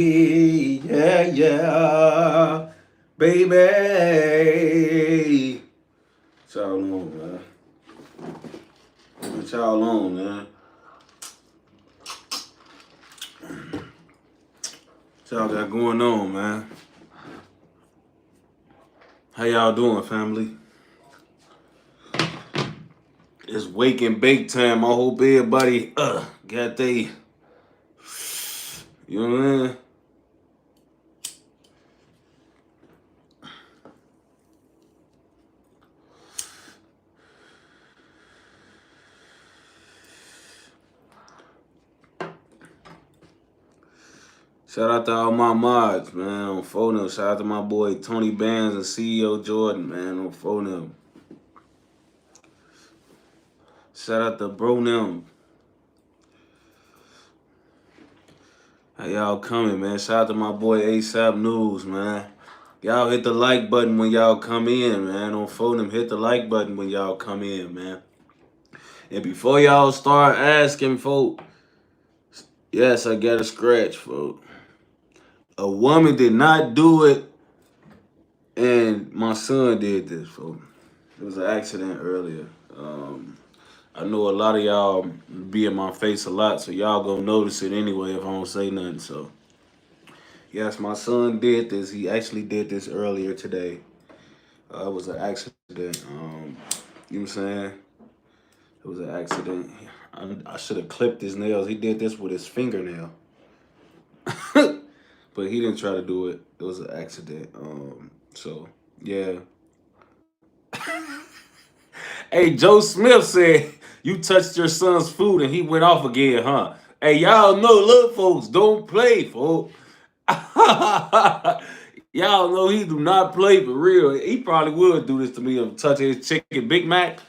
Yeah, yeah, baby. What y'all on, man? What y'all on, man? What y'all got going on, man? How y'all doing, family? It's wake and bake time. I hope everybody got they, you know what I mean? Shout out to all my mods, man, on phone. Shout out to my boy Tony Bands and CEO Jordan, man, on phone. Shout out to Bro Them. How y'all coming, man? Shout out to my boy ASAP News, man. Y'all hit the like button when y'all come in, man. On phone, hit the like button when y'all come in, man. And before y'all start asking, folk, yes, I got a scratch, folk. A woman did not do it, and my son did this, folk. It was an accident earlier. I know a lot of y'all be in my face a lot, so y'all gonna notice it anyway if I don't say nothing. So, yes, my son did this. He actually did this earlier today. It was an accident. You know what I'm saying? It was an accident. I should have clipped his nails. He did this with his fingernail. But he didn't try to do it. It was an accident. So, yeah. Hey, Joe Smith said, you touched your son's food and he went off again, huh? Hey, y'all know little folks don't play, folks. Y'all know he do not play for real. He probably would do this to me and touch his chicken Big Mac.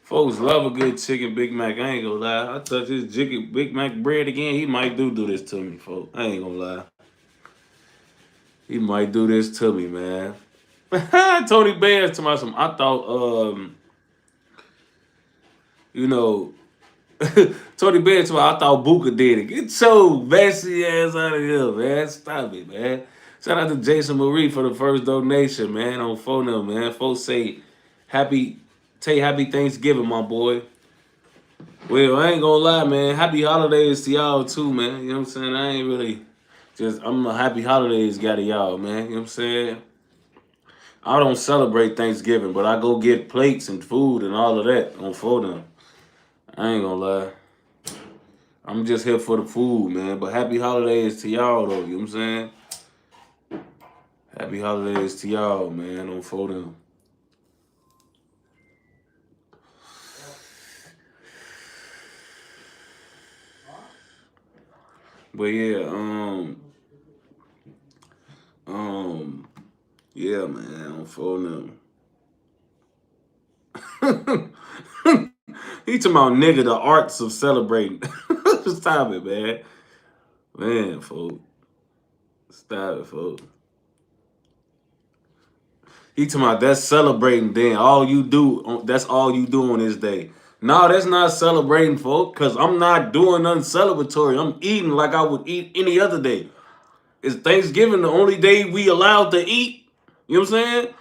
Folks love a good chicken Big Mac. I ain't gonna lie. I touch his chicken Big Mac bread again. He might do this to me, folks. I ain't gonna lie. He might do this to me, man. Tony Bands to my some. I thought, you know, Tony Bands to my. I thought Booker did it. Get your messy ass out of here, man. Stop it, man. Shout out to Jason Marie for the first donation, man. On phone number, man. Folks say happy, happy Thanksgiving, my boy. Well, I ain't gonna lie, man. Happy holidays to y'all too, man. You know what I'm saying? I ain't really I'm a happy holidays guy to y'all, man. You know what I'm saying? I don't celebrate Thanksgiving, but I go get plates and food and all of that on photo. I ain't gonna lie. I'm just here for the food, man. But happy holidays to y'all, though. You know what I'm saying? Happy holidays to y'all, man, on photo. But yeah, um, yeah, man, on photo. He talking about nigga the arts of celebrating. Stop it, man. Man, folks. Stop it, folks. He talking about that's celebrating then. All you do, that's all you do on this day. No, that's not celebrating, folks, because I'm not doing nothing celebratory. I'm eating like I would eat any other day. Is Thanksgiving the only day we allowed to eat? You know what I'm saying?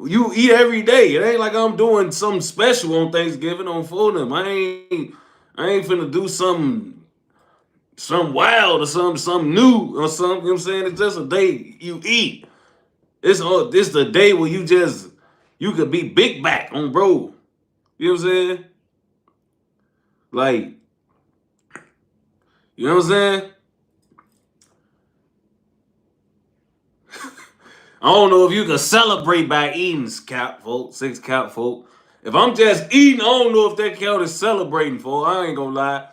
You eat every day. It ain't like I'm doing something special on Thanksgiving on Fulham. I ain't finna do something wild or something new or something. You know what I'm saying? It's just a day you eat. This the day where you could be big back on bro. You know what I'm saying? Like, you know what I'm saying? I don't know if you can celebrate by eating, cap folk, 6 cap folk. If I'm just eating, I don't know if that count as celebrating, folk. I ain't gonna lie.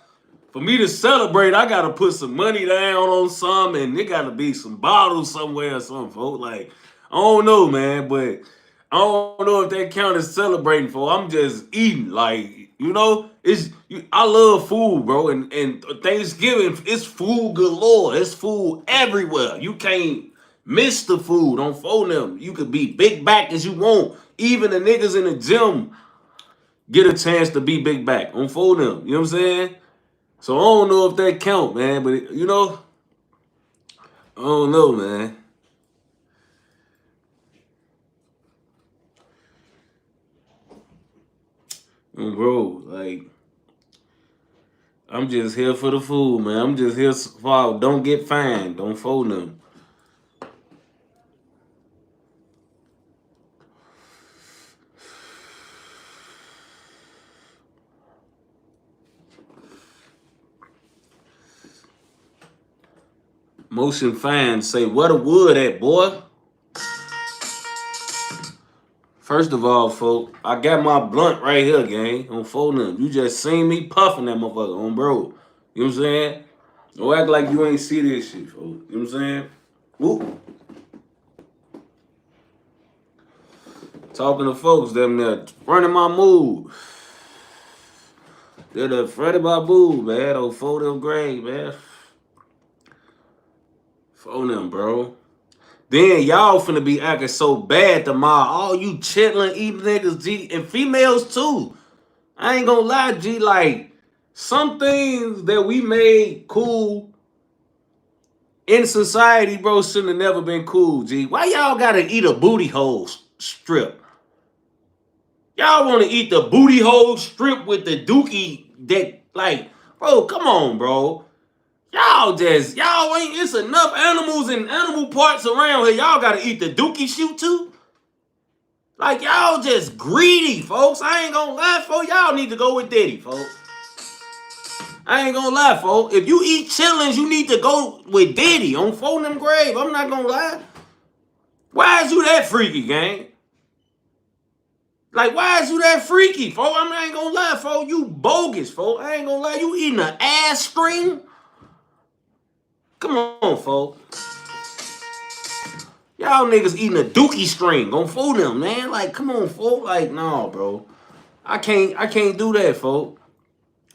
For me to celebrate, I gotta put some money down on some, and it gotta be some bottles somewhere or something, folks. Like, I don't know, man, but I don't know if that count as celebrating, for I'm just eating. Like, I love food, bro, and Thanksgiving, it's food galore. It's food everywhere. You can't miss the food on phone them. You could be big back as you want. Even the niggas in the gym get a chance to be big back on phone them. You know what I'm saying? So I don't know if that count, man, but I don't know, man. Bro, like, I'm just here for the food, man. I'm just here for don't get fined. Don't fold them. Motion fans say, where the wood at, boy? First of all, folk, I got my blunt right here, gang. On phone them. You just seen me puffing that motherfucker on bro. You know what I'm saying? Don't act like you ain't see this shit, folk. You know what I'm saying? Whoop. Talking to folks, them there running my mood. They're the Freddy Babu, man. Oh, fold them grave, man. Phone them, bro. Then y'all finna be acting so bad tomorrow. All you chitlin' eating niggas, G, and females too. I ain't gonna lie, G, like, some things that we made cool in society, bro, shouldn't have never been cool, G. Why y'all gotta eat a booty hole strip? Y'all wanna eat the booty hole strip with the dookie that, like, bro, come on, bro. Y'all ain't, it's enough animals and animal parts around here. Y'all gotta eat the dookie shoot too? Like, y'all just greedy, folks. I ain't gonna lie, folks. Y'all need to go with Diddy, folks. I ain't gonna lie, folks. If you eat chillins, you need to go with Diddy on Fold Them Grave. I'm not gonna lie. Why is you that freaky, gang? Like, why is you that freaky, folks? I ain't gonna lie, folks. You bogus, folks. I ain't gonna lie. You eating an ass string? Come on, folks. Y'all niggas eating a dookie string. Gonna fool them, man. Like, come on, folk. Like, no, bro. I can't do that, folk.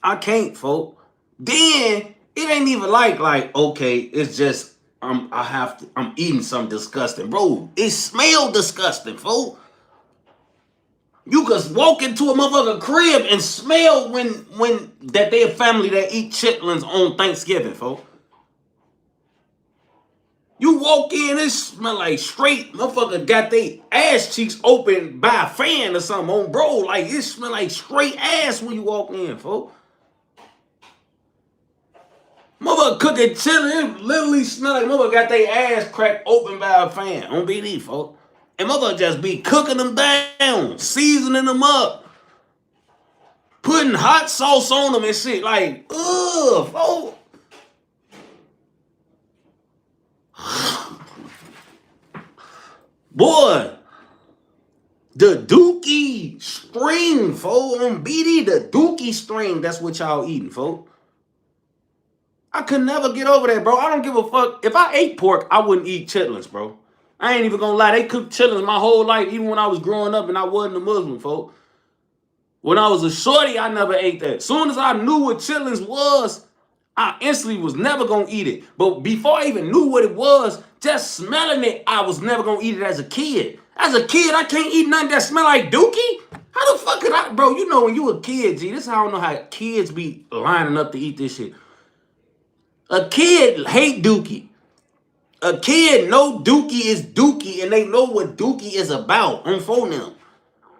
I can't, folk. Then it ain't even like, okay, it's just I'm eating something disgusting. Bro, it smell disgusting, folk. You could walk into a motherfucker crib and smell when that they a family that eat chitlins on Thanksgiving, folk. You walk in, it smell like straight motherfucker got they ass cheeks open by a fan or something on bro. Like, it smell like straight ass when you walk in, folks. Motherfucker cooking chillin', it literally smell like motherfucker got their ass cracked open by a fan on BD, folks. And motherfucker just be cooking them down, seasoning them up, putting hot sauce on them and shit. Like, ugh, folks. Boy, the dookie string, folks, on BD, the dookie string, that's what y'all eating, folks. I could never get over that, bro. I don't give a fuck. If I ate pork, I wouldn't eat chitlins, bro. I ain't even gonna lie. They cooked chitlins my whole life, even when I was growing up and I wasn't a Muslim, folks. When I was a shorty, I never ate that. Soon as I knew what chitlins was, I instantly was never gonna eat it. But before I even knew what it was, just smelling it, I was never gonna eat it as a kid. As a kid, I can't eat nothing that smell like dookie. How the fuck could I, bro? You know when you a kid, G, this is how I don't know how kids be lining up to eat this shit. A kid hate dookie. A kid know dookie is dookie and they know what dookie is about on phone them.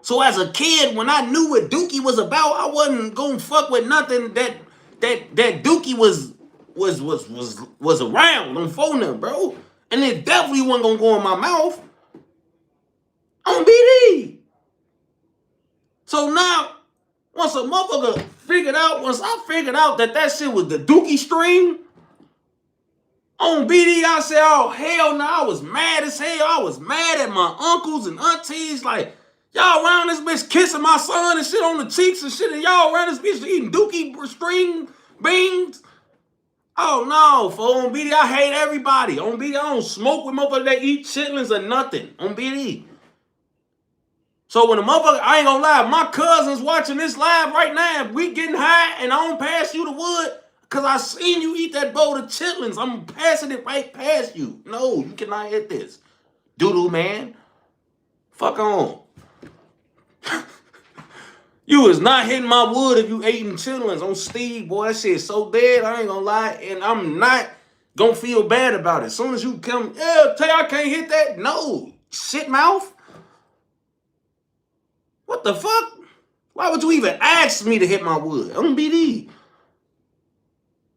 So as a kid, when I knew what dookie was about, I wasn't gonna fuck with nothing that dookie was around on phone them, bro. And it definitely wasn't gonna go in my mouth on BD. So now, once I figured out that shit was the dookie string, on BD, I said, oh, hell no, I was mad as hell. I was mad at my uncles and aunties. Like, y'all around this bitch kissing my son and shit on the cheeks and shit, and y'all around this bitch eating dookie string beans. Oh, no, fool. On BD, I hate everybody. On BD, I don't smoke with motherfuckers that eat chitlins or nothing. On BD. So when the motherfucker, I ain't gonna lie, my cousin's watching this live right now, we getting high and I don't pass you the wood, because I seen you eat that bowl of chitlins. I'm passing it right past you. No, you cannot hit this. Doodoo man. Fuck on. You is not hitting my wood if you eating chitlins on Steve, boy. That shit so dead, I ain't gonna lie. And I'm not gonna feel bad about it. As soon as you come, yeah, tell you I can't hit that. No, shit mouth. What the fuck? Why would you even ask me to hit my wood? I'm BD.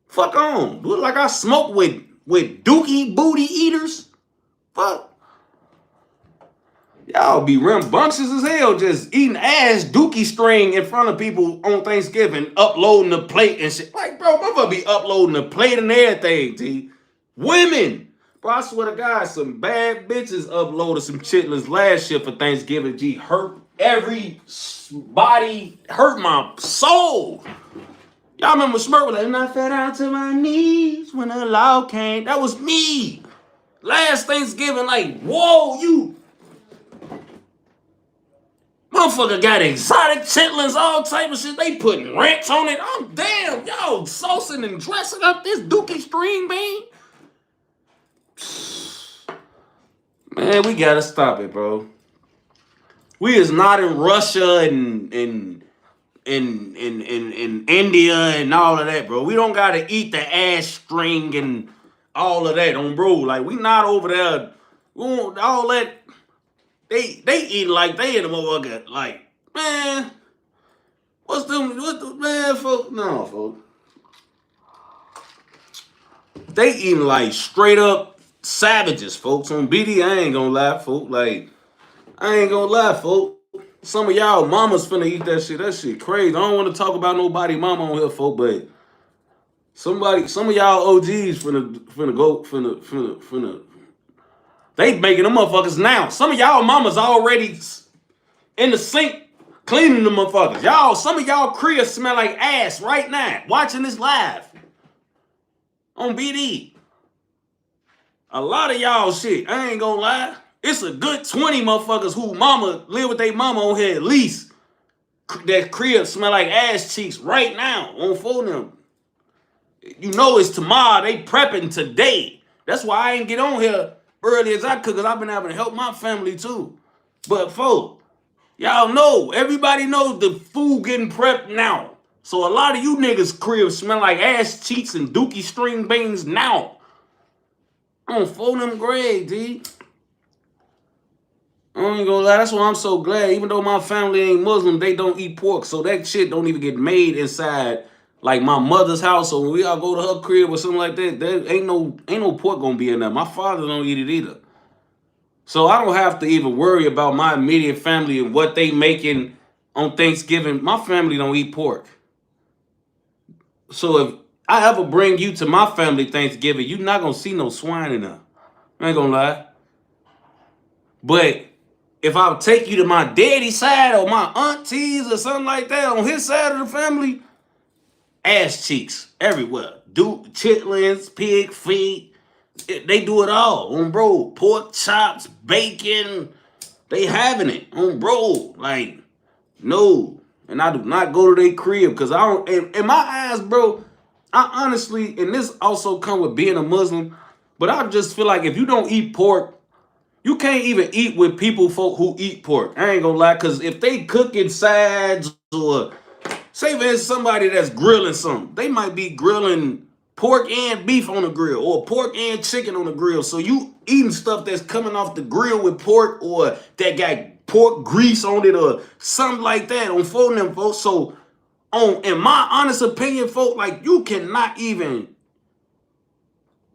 Fuck on. Look like I smoke with dookie booty eaters. Fuck. Y'all be rambunctious as hell just eating ass dookie string in front of people on Thanksgiving, uploading the plate and shit. Like, bro, motherfucker be uploading the plate and everything, T. Women. Bro, I swear to God, some bad bitches uploaded some chitlins last year for Thanksgiving, G. Hurt every body, hurt my soul. Y'all remember Smirk was like, and I fell down to my knees when the law came. That was me. Last Thanksgiving, like, whoa, you motherfucker got exotic chitlins, all type of shit. They putting ranch on it. I'm damn, y'all saucing and dressing up this dookie string bean. Man, we gotta stop it, bro. We is not in Russia and in India and all of that, bro. We don't gotta eat the ass string and all of that on bro. Like, we not over there. We want all that. They eat like they in the motherfucker. Like, man, what's the man, folks? No, folks. They eating like straight up savages, folks. On BD, I ain't gonna lie, folks. Like, I ain't gonna lie, folks. Some of y'all mamas finna eat that shit. That shit crazy. I don't want to talk about nobody mama on here, folks, but some of y'all OGs finna. They making them motherfuckers now. Some of y'all mamas already in the sink cleaning the motherfuckers. Y'all, some of y'all cribs smell like ass right now. Watching this live on BD. A lot of y'all shit. I ain't gonna lie. It's a good 20 motherfuckers who mama live with their mama on here at least. That crib smell like ass cheeks right now on phone them. You know it's tomorrow. They prepping today. That's why I ain't get on here early as I could, because I've been having to help my family too. But folks, y'all know, everybody knows the food getting prepped now. So a lot of you niggas cribs smell like ass cheeks and dookie string beans now. I'm on phone them grave, D. I ain't gonna lie, that's why I'm so glad. Even though my family ain't Muslim, they don't eat pork. So that shit don't even get made inside like my mother's house. So when we all go to her crib or something like that, there ain't no pork gonna be in there. My father don't eat it either. So I don't have to even worry about my immediate family and what they making on Thanksgiving. My family don't eat pork. So if I ever bring you to my family Thanksgiving, you're not gonna see no swine in there. I ain't gonna lie. But if I take you to my daddy's side or my aunties or something like that on his side of the family, ass cheeks everywhere. Chitlins, pig feet, they do it all. On bro, pork chops, bacon, they having it. On bro, like, no. And I do not go to their crib because I don't, in my eyes, bro, I honestly, and this also come with being a Muslim, but I just feel like if you don't eat pork, you can't even eat with people folk who eat pork. I ain't gonna lie, because if they cooking sides or say there's somebody that's grilling something, they might be grilling pork and beef on the grill or pork and chicken on the grill. So you eating stuff that's coming off the grill with pork or that got pork grease on it or something like that on phone them folks. So in my honest opinion, folks, like you cannot even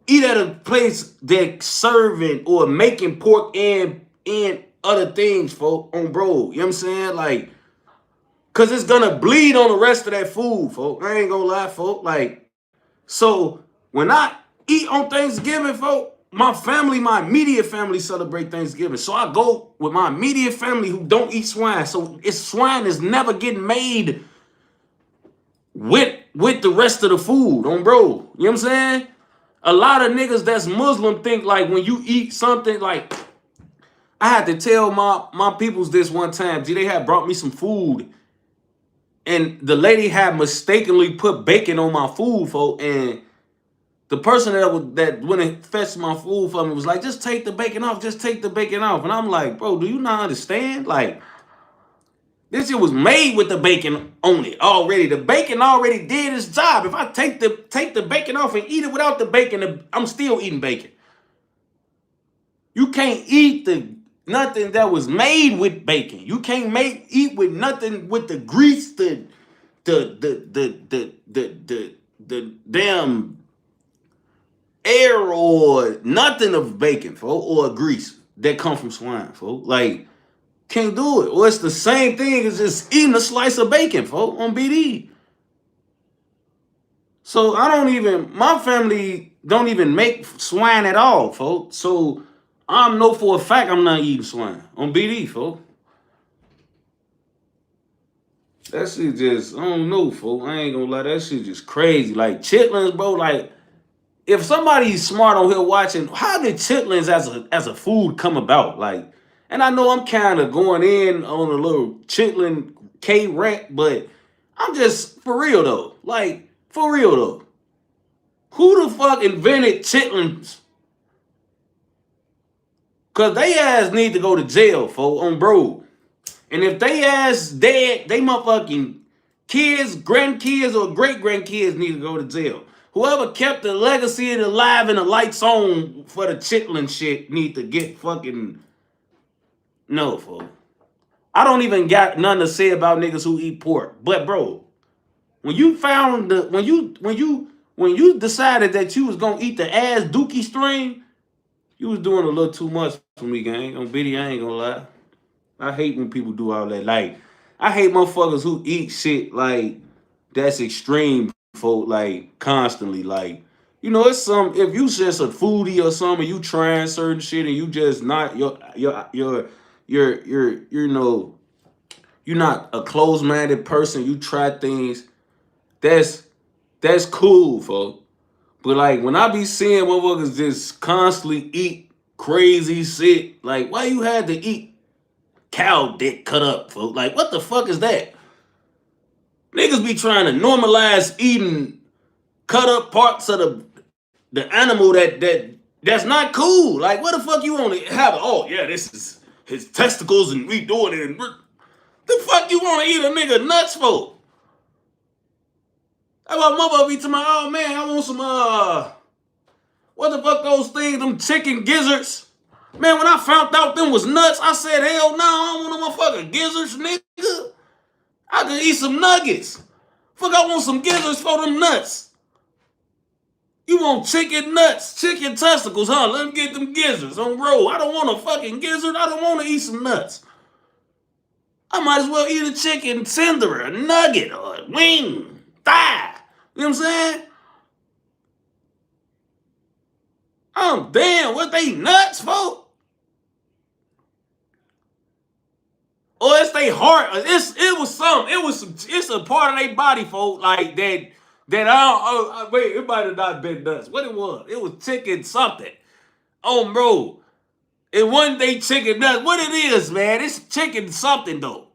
eat at a place that's serving or making pork and other things, folk, on bro. You know what I'm saying? Like, cause it's gonna bleed on the rest of that food, folk. I ain't gonna lie, folk. Like, so when I eat on Thanksgiving, folk, my family, my immediate family celebrate Thanksgiving. So I go with my immediate family who don't eat swine. So swine is never getting made with the rest of the food on bro. You know what I'm saying? A lot of niggas that's Muslim think like when you eat something, like I had to tell my peoples this one time. They had brought me some food and the lady had mistakenly put bacon on my food, folks, and the person that when it fetched my food for me was like, just take the bacon off, just take the bacon off. And I'm like, bro, do you not understand? Like, This shit was made with the bacon on it already. The bacon already did its job. If I take the bacon off and eat it without the bacon, I'm still eating bacon. You can't eat nothing that was made with bacon. You can't eat with nothing with the grease, the damn air or nothing of bacon, folks, or grease that come from swine, folks. Like, can't do it. Or it's the same thing as just eating a slice of bacon, folks, on BD. So my family don't even make swine at all, folks. So I know for a fact I'm not eating swine on BD, folks. That shit just, I don't know, folks. I ain't gonna lie, that shit just crazy. Like chitlins, bro, like, if somebody's smart on here watching, how did chitlins as a food come about? Like, and I know I'm kind of going in on a little chitlin K rant, but I'm just for real though. Like, for real though. Who the fuck invented chitlins? Cause they ass need to go to jail, folks, on bro. And if they ass dead, they motherfucking kids, grandkids, or great grandkids need to go to jail. Whoever kept the legacy alive and the lights on for the chitlin shit need to get fucking no, folks. I don't even got nothing to say about niggas who eat pork. But bro, when you found when you decided that you was gonna eat the ass dookie string, you was doing a little too much for me, gang. On video, I ain't gonna lie. I hate when people do all that. Like, I hate motherfuckers who eat shit like that's extreme, folk. Like constantly, like, you know, it's some. If you just a foodie or something, you trying certain shit and you just not you know, you're not a closed-minded person. You try things. That's cool, folk. But like when I be seeing motherfuckers just constantly eat crazy shit, like why you had to eat cow dick cut up, folks? Like what the fuck is that? Niggas be trying to normalize eating cut up parts of the animal that's not cool. Like what the fuck you want to have? Oh yeah, this is his testicles and we doing it. And the fuck you want to eat a nigga nuts for? That's why motherfucker be to my, oh man, I want some what the fuck those things, them chicken gizzards. Man, when I found out them was nuts, I said, hell no, I don't want no motherfucking gizzards, nigga. I could eat some nuggets. Fuck, I want some gizzards for them nuts. You want chicken nuts, chicken testicles, huh? Let me get them gizzards on roll. I don't want a fucking gizzard. I don't want to eat some nuts. I might as well eat a chicken tender, a nugget, or a wing, thigh. You know what I'm saying? Oh, damn, what they nuts, folks? Or it's they heart. It's a part of their body, folks, like that I don't, wait, it might have not been nuts. What it was chicken something. Oh, bro. And one day chicken nuts. What it is, man, it's chicken something, though.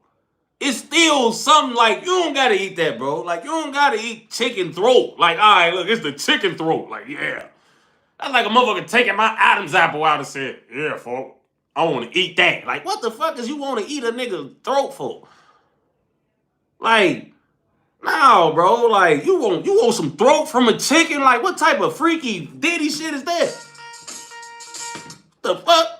It's still something like, you don't gotta eat that, bro. Like, you don't gotta eat chicken throat. Like, all right, look, it's the chicken throat. Like, yeah. That's like a motherfucker taking my Adam's apple out and said, yeah, folks, I want to eat that. Like, what the fuck is you want to eat a nigga throat for? Like, no, bro. Like, you want some throat from a chicken? Like, what type of freaky Diddy shit is that? The fuck?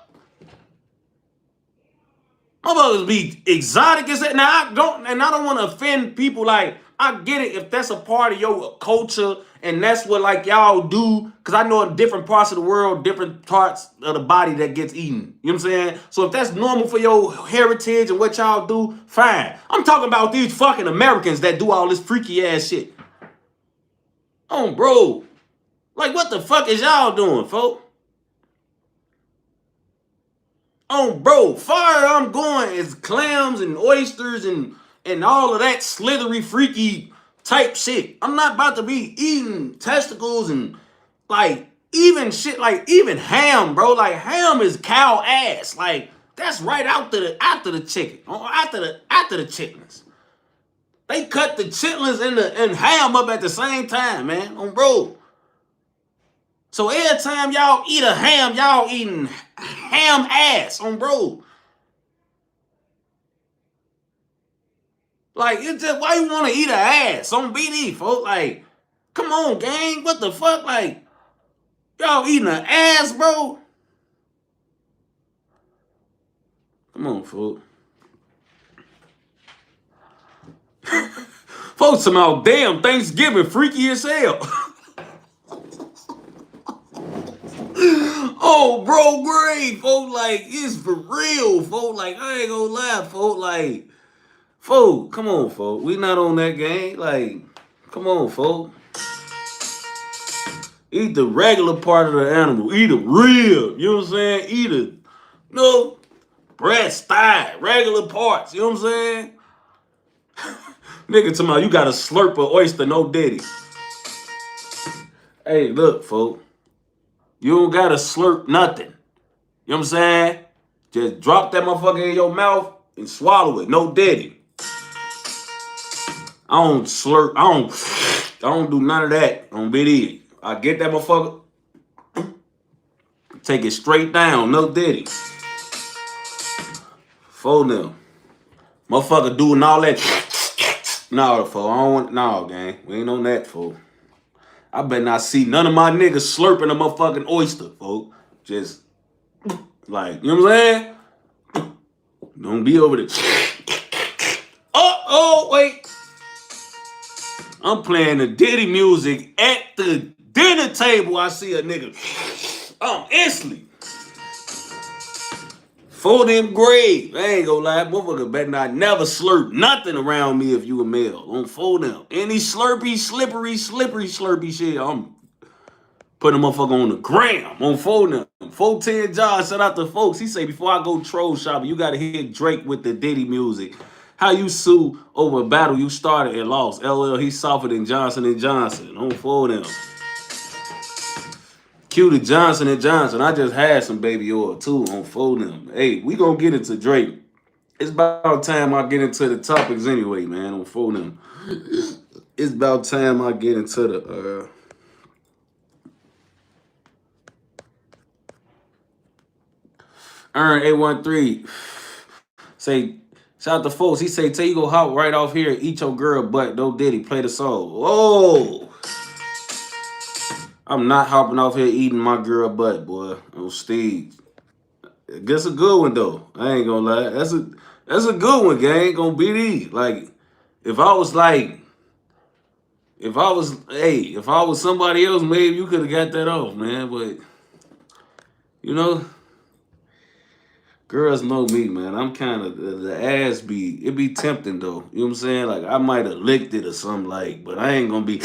Motherfuckers be exotic as that. Now I don't want to offend people. Like, I get it if that's a part of your culture and that's what like y'all do. Cause I know in different parts of the world, different parts of the body that gets eaten. You know what I'm saying? So if that's normal for your heritage and what y'all do, fine. I'm talking about these fucking Americans that do all this freaky ass shit. Oh, bro. Like, what the fuck is y'all doing, folks? Oh, bro, far I'm going is clams and oysters and all of that slithery, freaky type shit. I'm not about to be eating testicles and like even shit like even ham, bro. Like ham is cow ass. Like that's right after the chicken, or after the chitlins. They cut the chitlins and ham up at the same time, man. Oh, bro. So every time y'all eat a ham, y'all eating ham ass on bro. Like, it's just, why you want to eat an ass on BD, folks? Like, come on, gang. What the fuck? Like, y'all eating an ass, bro? Come on, folks. Folks, somehow, damn, Thanksgiving freaky as hell. Oh, bro, great, folks. Like, it's for real, folks. Like, I ain't gonna lie, folks. Like, folks, come on, folks. We not on that game. Like, come on, folks. Eat the regular part of the animal. Eat a rib. You know what I'm saying? Eat a, no, breast, thigh, regular parts. You know what I'm saying? Nigga, talking about you got to slurp an oyster, no Diddy. Hey, look, folks. You don't got to slurp nothing. You know what I'm saying? Just drop that motherfucker in your mouth and swallow it. No Diddy. I don't slurp. I don't do none of that on BD. I get that motherfucker, take it straight down. No Diddy. Fold them. Motherfucker doing all that. No, folks. I don't want. No, gang. We ain't on that, folks. I better not see none of my niggas slurping a motherfucking oyster, folks. Just like, you know what I'm saying? Don't be over there. Oh, wait. I'm playing the Diddy music at the dinner table. I see a nigga. Instantly. For them grave. I ain't gonna lie. Motherfucker better not never slurp nothing around me if you a male. On for them. Any slurpy, slippery shit, I'm putting a motherfucker on the gram. On for them. 410 Josh, shout out to folks. He say, before I go troll shopping, you gotta hit Drake with the Diddy music. How you sue over a battle you started and lost. LL, he's softer than Johnson & Johnson. On for them. Cue to Johnson & Johnson. I just had some baby oil too on for them. Hey, we gonna get into Drake. It's about time I get into the topics anyway, man, on for them. It's about time I get into the Earn 813. Say, shout out to folks. He say, tell you go hop right off here, eat your girl butt. No Diddy, play the song. Whoa. I'm not hopping off here eating my girl butt, boy. On Steve. That's a good one though. I ain't gonna lie. That's a good one, gang. Gonna be these. Like, if I was somebody else, maybe you could have got that off, man. But you know, girls know me, man. I'm kind of the ass it be tempting though. You know what I'm saying? Like, I might have licked it or something, like, but I ain't gonna be.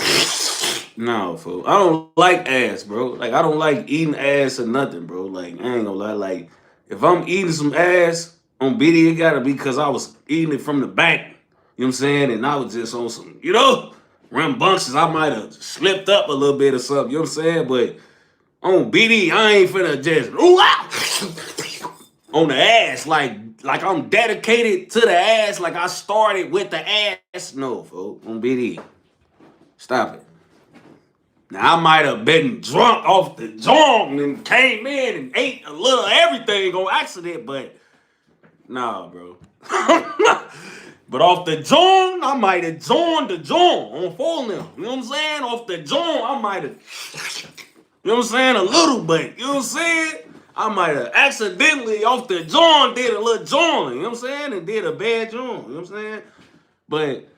No, folks. I don't like ass, bro. Like, I don't like eating ass or nothing, bro. Like, I ain't gonna lie. Like, if I'm eating some ass on BD, it gotta be because I was eating it from the back. You know what I'm saying? And I was just on some, rambunctious. I might have slipped up a little bit or something. You know what I'm saying? But on BD, I ain't finna just on the ass. Like I'm dedicated to the ass. Like I started with the ass. No, folks. On BD. Stop it. Now, I might have been drunk off the joint and came in and ate a little everything on accident, but nah, bro. But off the joint, I might have joined the joint on full now. You know what I'm saying? Off the joint, I might have, you know what I'm saying? A little bit. You know what I'm saying? I might have accidentally off the joint did a little joint. You know what I'm saying? And did a bad joint. You know what I'm saying? But,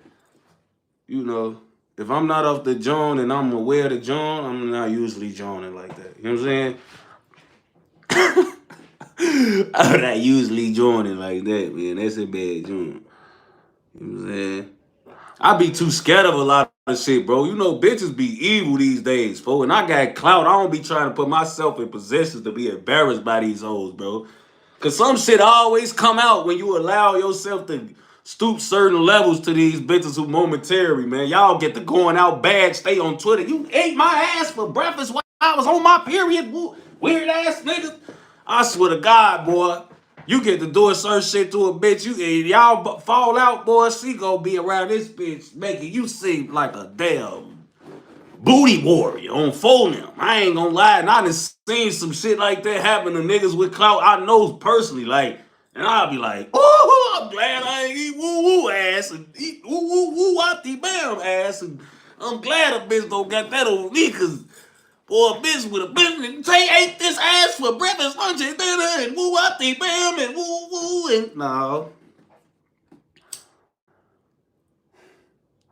if I'm not off the joint and I'm aware of the joint, I'm not usually joining like that. You know what I'm saying? I'm not usually joining like that, man. That's a bad joint. You know what I'm saying? I be too scared of a lot of shit, bro. You know, bitches be evil these days, bro. And I got clout. I don't be trying to put myself in positions to be embarrassed by these hoes, bro. Because some shit always come out when you allow yourself to stoop certain levels to these bitches who momentary, man. Y'all get the going out bad, stay on Twitter. You ate my ass for breakfast while I was on my period, weird ass nigga. I swear to God, boy, you get to do a certain shit to a bitch, y'all fall out, boy, she gonna be around this bitch making you seem like a damn booty warrior on phone now. I ain't gonna lie, and I done seen some shit like that happen to niggas with clout I know personally, like, and I'll be like, ooh, I'm glad I ain't eat woo woo ass and eat woo woo woo whoppy bam ass, and I'm glad a bitch don't got that on me, cause boy, a bitch with a bitch say ate this ass for breakfast, lunch, and dinner, and woo whoppy bam and woo woo and no.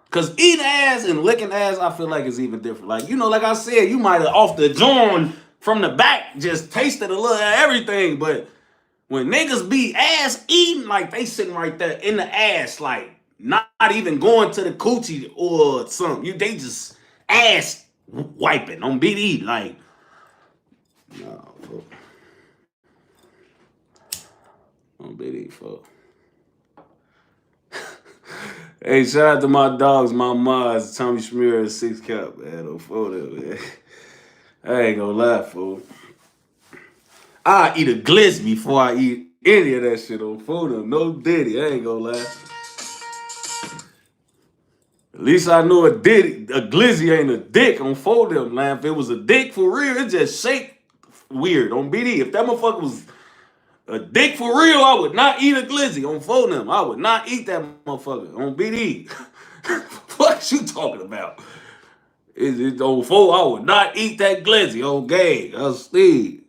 Cause eating ass and licking ass, I feel like it's even different. Like, you know, like I said, you might have off the joint from the back just tasted a little of everything, but when niggas be ass eating, like they sitting right there in the ass, like not even going to the coochie or something. They just ass wiping on BD, like no, fuck. On BD, fuck. Hey, shout out to my dogs, my mods, Tommy Schmear and Six Cap, man. On photo, man. I ain't gonna lie, fool. I eat a glizzy before I eat any of that shit on photo. No Diddy, I ain't gonna lie. At least I know a glizzy ain't a dick on photo, man. If it was a dick for real, it just shaped weird on BD. If that motherfucker was a dick for real, I would not eat a glizzy on photo. I would not eat that motherfucker on BD. What you talking about? Is it on four? I would not eat that glizzy on gay. That's Steve.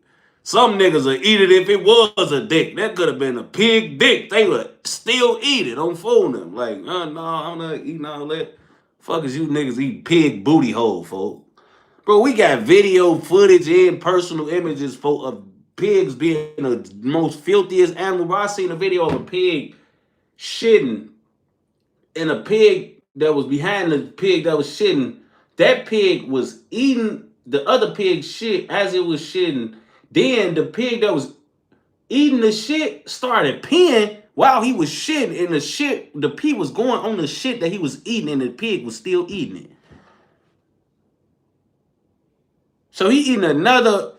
Some niggas would eat it if it was a dick. That could have been a pig dick. They would still eat it on phone. Like, no, I'm not eating all that. Fuck is you niggas eat pig booty hole, folks. Bro, we got video footage and personal images of pigs being the most filthiest animal. Bro, I seen a video of a pig shitting, and a pig that was behind the pig that was shitting, that pig was eating the other pig's shit as it was shitting. Then the pig that was eating the shit started peeing while he was shitting, and the pee was going on the shit that he was eating, and the pig was still eating it. So he eating another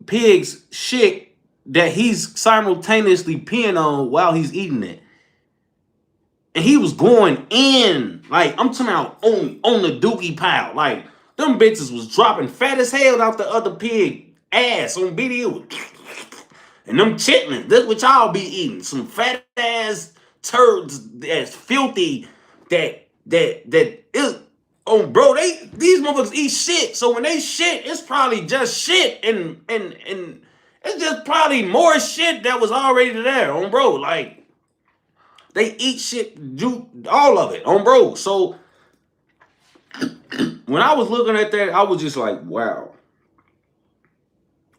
pig's shit that he's simultaneously peeing on while he's eating it. And he was going in, like, I'm talking about on the dookie pile. Like, them bitches was dropping fat as hell out the other pig ass on video. And them chitlins, that's what y'all be eating. Some fat ass turds that's filthy that is, oh bro, these motherfuckers eat shit. So when they shit, it's probably just shit and it's just probably more shit that was already there on bro. Like, they eat shit, do all of it on bro. So when I was looking at that, I was just like, wow.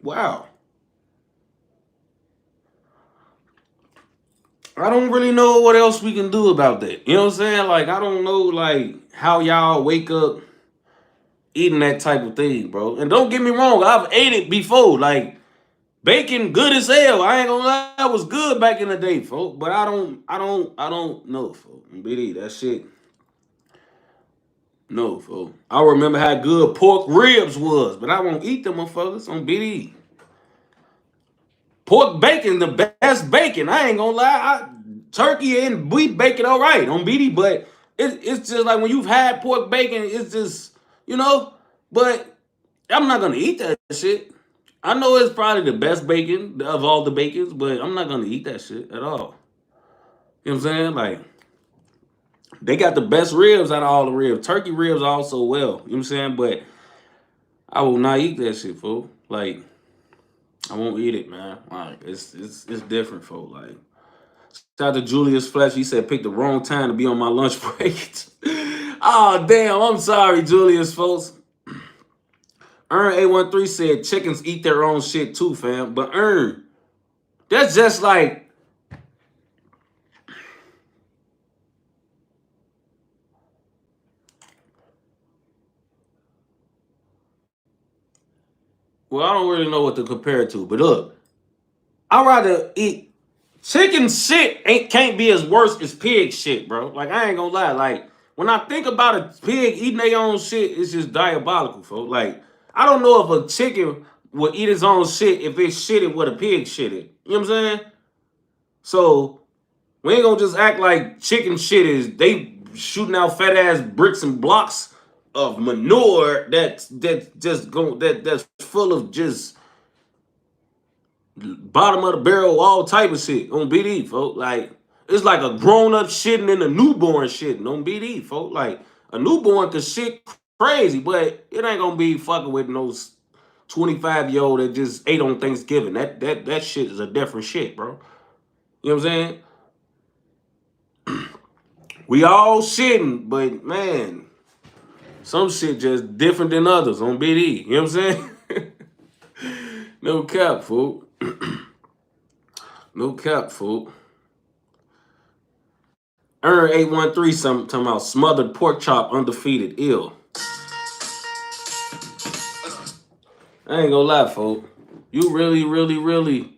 Wow. I don't really know what else we can do about that. You know what I'm saying? Like, I don't know, like, how y'all wake up eating that type of thing, bro. And don't get me wrong, I've ate it before. Like, bacon good as hell. I ain't gonna lie, it was good back in the day, folks. But I don't know, folks. BD, that shit. No, folks. I remember how good pork ribs was, but I won't eat them motherfuckers on BD. Pork bacon, the best bacon. I ain't gonna lie. Turkey and beef bacon, all right on BD, but it's just like when you've had pork bacon, it's just, you know, but I'm not gonna eat that shit. I know it's probably the best bacon of all the bacons, but I'm not gonna eat that shit at all. You know what I'm saying? Like, they got the best ribs out of all the ribs. Turkey ribs also well. You know what I'm saying? But I will not eat that shit, fool. Like, I won't eat it, man. Like, it's different, folks. Like, shout out to Julius Fletcher. He said pick the wrong time to be on my lunch break. Oh, damn. I'm sorry, Julius, folks. Earn A13 said chickens eat their own shit too, fam. But Earn, that's just like, well, I don't really know what to compare it to. But look, I'd rather eat chicken shit can't be as worse as pig shit, bro. Like, I ain't gonna lie. Like, when I think about a pig eating their own shit, it's just diabolical, folks. Like, I don't know if a chicken would eat its own shit if it shitted what a pig shitted. You know what I'm saying? So we ain't gonna just act like chicken shit is they shooting out fat ass bricks and blocks of manure that's full of just bottom of the barrel, all type of shit on BD, folks. Like, It's like a grown-up shitting and a newborn shitting on BD, folks. Like, a newborn could shit crazy, but it ain't gonna be fucking with no 25-year-old that just ate on Thanksgiving. That shit is a different shit, bro. You know what I'm saying? We all shitting, but man, some shit just different than others on BD. You know what I'm saying? No cap, fool. No cap, fool. Earn 813 something talking about smothered pork chop undefeated ill. I ain't gonna lie, folk. You really, really, really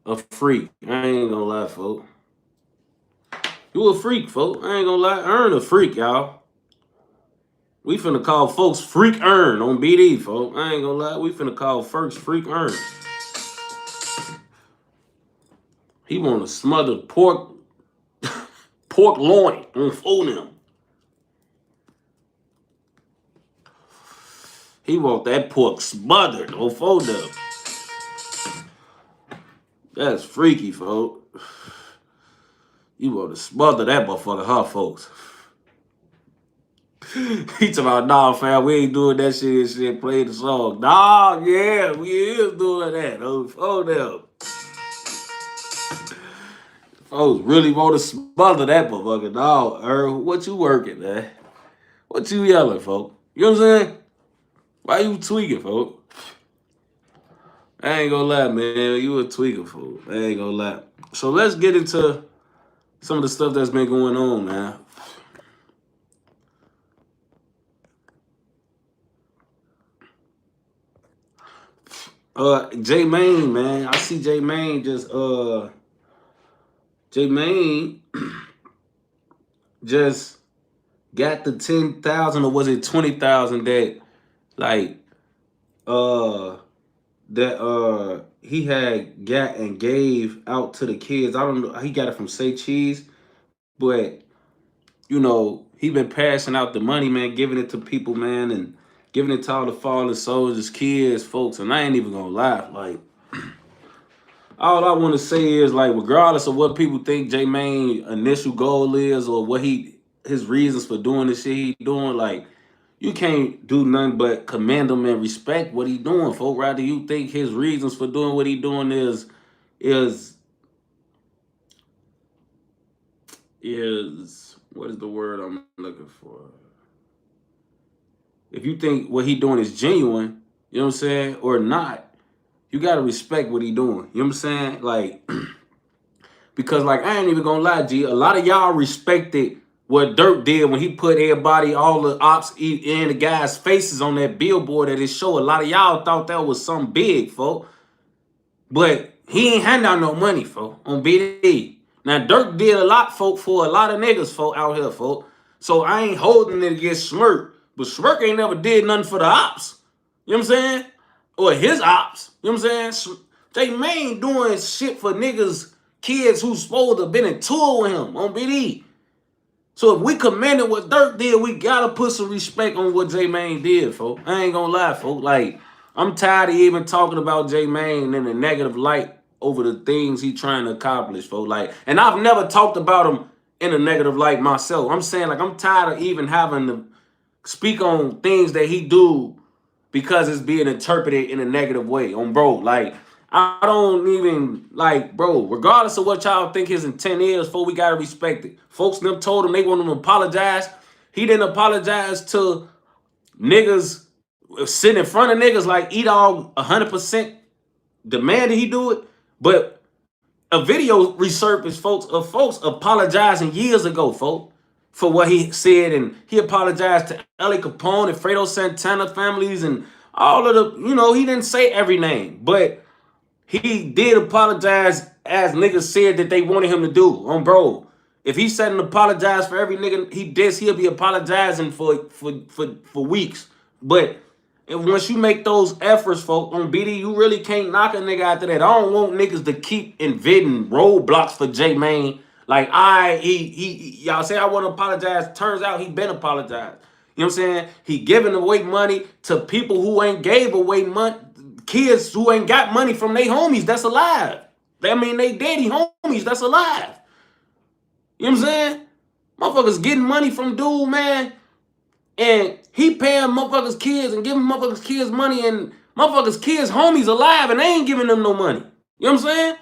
a freak. I ain't gonna lie, folk. You a freak, folk. I ain't gonna lie. Earn a freak, y'all. We finna call folks Freak Earn on BD, folk. I ain't gonna lie. We finna call folks Freak Earn. He want a smothered pork loin on phone him. He want that pork smothered on phone them. That's freaky, folks. You want to smother that motherfucker, huh, folks? He talking about, nah, fam, we ain't doing that shit, play the song. Nah, yeah, we is doing that. Oh, them. Folks really want to smother that motherfucker. Nah, Earl, what you working, man? What you yelling, folks? You know what I'm saying? Why you tweaking, folks? I ain't gonna lie, man. You a tweaker, folks. I ain't gonna lie. So let's get into some of the stuff that's been going on, man. Jmane, man. I see Jmane Jmane just got the 10,000 or was it 20,000 that like he had got and gave out to the kids. I don't know. He got it from Say Cheese, but you know, he been passing out the money, man, giving it to people, man, and giving it to all the fallen soldiers, kids, folks. And I ain't even gonna lie, like, all I want to say is, like, regardless of what people think Jmane initial goal is or what his reasons for doing the shit he doing, like, you can't do nothing but commend him and respect what he doing, folks. Rather you think his reasons for doing what he doing is what is the word I'm looking for? If you think what he doing is genuine, you know what I'm saying, or not, you gotta respect what he doing. You know what I'm saying? Like, because like I ain't even gonna lie, G, a lot of y'all respected what Durk did when he put everybody, all the ops and the guys' faces on that billboard at his show. A lot of y'all thought that was something big, folks. But he ain't handing out no money, folks, on BD. Now, Durk did a lot, folk, for a lot of niggas, folk, out here, folk. So I ain't holding it against Smirk. But Smirk ain't never did nothing for the ops. You know what I'm saying? Or his ops. You know what I'm saying? Jmane doing shit for niggas, kids who's supposed to have been in tour with him on BD. So if we commended what Durk did, we gotta put some respect on what Jmane did, folks. I ain't gonna lie, folks. Like, I'm tired of even talking about Jmane in a negative light over the things he trying to accomplish, folks. Like, and I've never talked about him in a negative light myself. I'm saying, like, I'm tired of even having to speak on things that he do because it's being interpreted in a negative way on bro. Like, I don't even, like, bro, regardless of what y'all think his intent is, folks, we gotta respect it. Folks them told him they want him to apologize. He didn't apologize to niggas sitting in front of niggas like E-Dog 100% demanded he do it. But a video resurfaced, folks, of folks apologizing years ago, folks, for what he said. And he apologized to Ellie Capone and Fredo Santana families and all of the, you know, he didn't say every name, but he did apologize as niggas said that they wanted him to do on bro. If he said and apologize for every nigga he dissed, he'll be apologizing for weeks. But once you make those efforts, folks, on BD, you really can't knock a nigga after that. I don't want niggas to keep inventing roadblocks for Jmane. Like, y'all say I want to apologize. Turns out he been apologized. You know what I'm saying? He giving away money to people who ain't gave away money, kids who ain't got money from their homies that's alive. I mean, they daddy homies that's alive. You know what I'm saying? Motherfuckers getting money from dude, man, and he paying motherfuckers' kids and giving motherfuckers' kids money, and motherfuckers' kids' homies alive, and they ain't giving them no money. You know what I'm saying?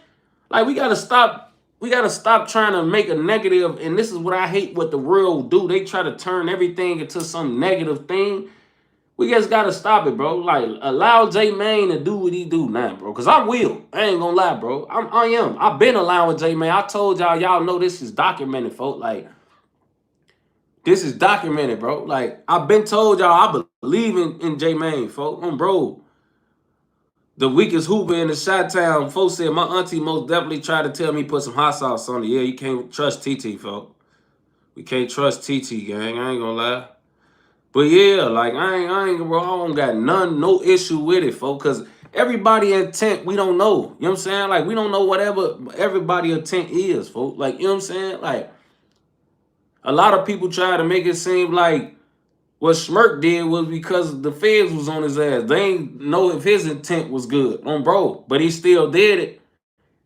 Like, we gotta stop. We gotta stop trying to make a negative, and this is what I hate what the world do. They try to turn everything into some negative thing. We just gotta stop it, bro. Like, allow Jmane to do what he do now, bro. Cause I will. I ain't gonna lie, bro. I am. I've been allowing Jmane. I told y'all know this is documented, folks. Like, this is documented, bro. Like, I've been told y'all I believe in Jmane, folks. Bro. The weakest hooper in the Chi-Town, folks said my auntie most definitely tried to tell me put some hot sauce on it. Yeah, you can't trust TT, folks. We can't trust TT, gang. I ain't gonna lie. But yeah, like bro, I don't got no issue with it, folks. Cause everybody intent we don't know. You know what I'm saying? Like, we don't know whatever everybody intent is, folks. Like, you know what I'm saying? Like, a lot of people try to make it seem like what Smirk did was because the feds was on his ass. They ain't know if his intent was good on bro, but he still did it.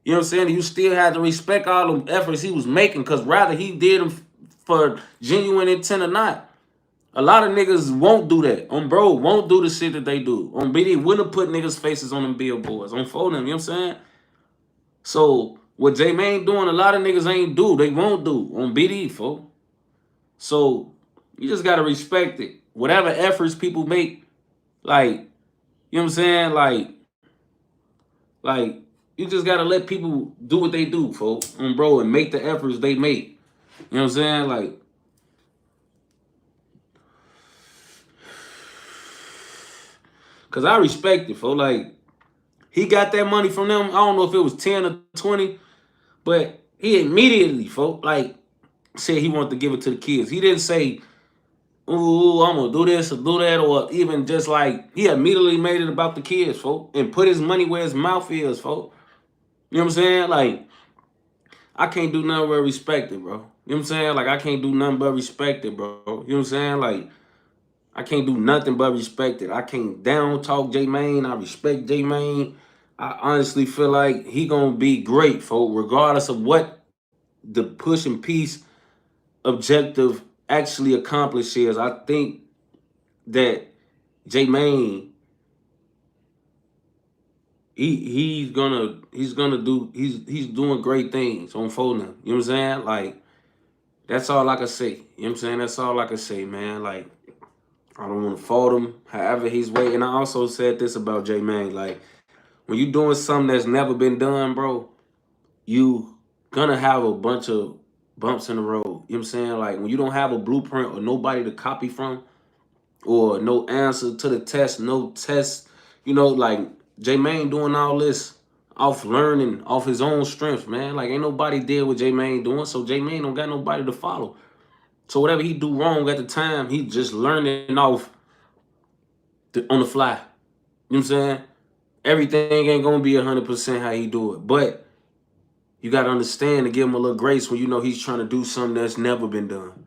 You know what I'm saying? You still had to respect all them efforts he was making, because rather he did them for genuine intent or not. A lot of niggas won't do that. On bro, won't do the shit that they do. On BD, wouldn't have put niggas' faces on them billboards. On phone them, you know what I'm saying? So, what Jmane doing, a lot of niggas ain't do. They won't do on BD, folks. So, you just gotta respect it. Whatever efforts people make, like, you know what I'm saying? Like, you just gotta let people do what they do, folks. Bro, and make the efforts they make. You know what I'm saying? Like, cause I respect it, folks. Like, he got that money from them. I don't know if it was 10 or 20, but he immediately, folks, like, said he wanted to give it to the kids. He didn't say, ooh, I'm gonna do this or do that, or even just like, he immediately made it about the kids, folks, and put his money where his mouth is, folks. You know what I'm saying? Like, I can't do nothing but respect it, bro. You know what I'm saying? Like, I can't do nothing but respect it, bro. You know what I'm saying? Like, I can't do nothing but respect it. I can't down talk Jmane. I respect Jmane. I honestly feel like he gonna be great, folks, regardless of what the push and peace objective actually accomplishes. I think that Jmane, he's doing great things on phone. You know what I'm saying? Like, that's all I can say. You know what I'm saying? That's all I can say, man. Like, I don't want to fault him, however he's waiting. I also said this about Jmane. Like, when you doing something that's never been done, bro, you gonna have a bunch of bumps in the road. You know what I'm saying? Like, when you don't have a blueprint or nobody to copy from, or no answer to the test, no test, like, Jmane doing all this off learning, off his own strength, man. Like, ain't nobody did what Jmane doing, so Jmane don't got nobody to follow. So whatever he do wrong at the time, he just learning off on the fly. You know what I'm saying? Everything ain't gonna be 100% how he do it, but you gotta understand to give him a little grace when you know he's trying to do something that's never been done.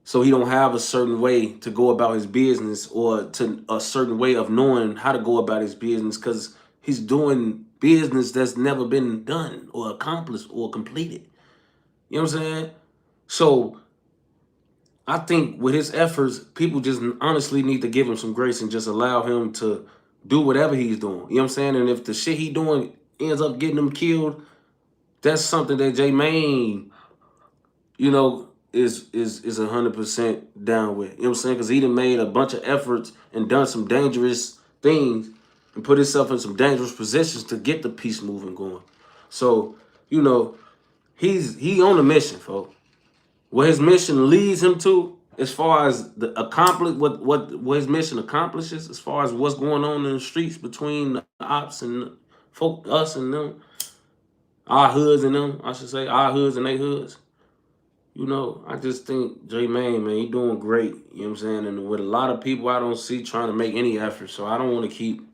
So he don't have a certain way to go about his business, or to a certain way of knowing how to go about his business, because he's doing business that's never been done or accomplished or completed. You know what I'm saying? So I think with his efforts, people just honestly need to give him some grace and just allow him to do whatever he's doing. You know what I'm saying? And if the shit he doing ends up getting him killed, that's something that Jmane, is 100% down with. You know what I'm saying? Because he done made a bunch of efforts and done some dangerous things and put himself in some dangerous positions to get the peace movement going. So, he on a mission, folks. What his mission leads him to, as far as the what his mission accomplishes, as far as what's going on in the streets between the ops and folk, us and them, our hoods and them, I should say, our hoods and they hoods. I just think Jmane, man, he doing great. You know what I'm saying? And with a lot of people I don't see trying to make any effort. So I don't want to keep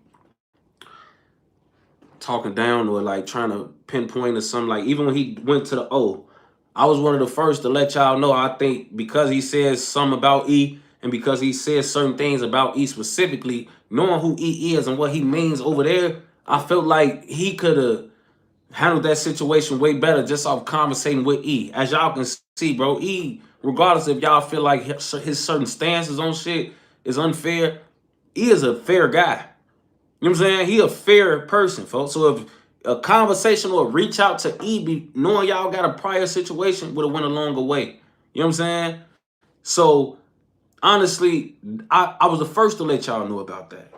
talking down or like trying to pinpoint to something. Like, even when he went to the O, I was one of the first to let y'all know. I think because he says something about E, and because he says certain things about E specifically, knowing who E is and what he means over there, I felt like he could have handled that situation way better just off conversating with E. As y'all can see, bro, E, regardless if y'all feel like his certain stances on shit is unfair, E is a fair guy. You know what I'm saying? He a fair person, folks. So if a conversation or reach out to E, knowing y'all got a prior situation, would have went a longer way. You know what I'm saying? So honestly, I was the first to let y'all know about that.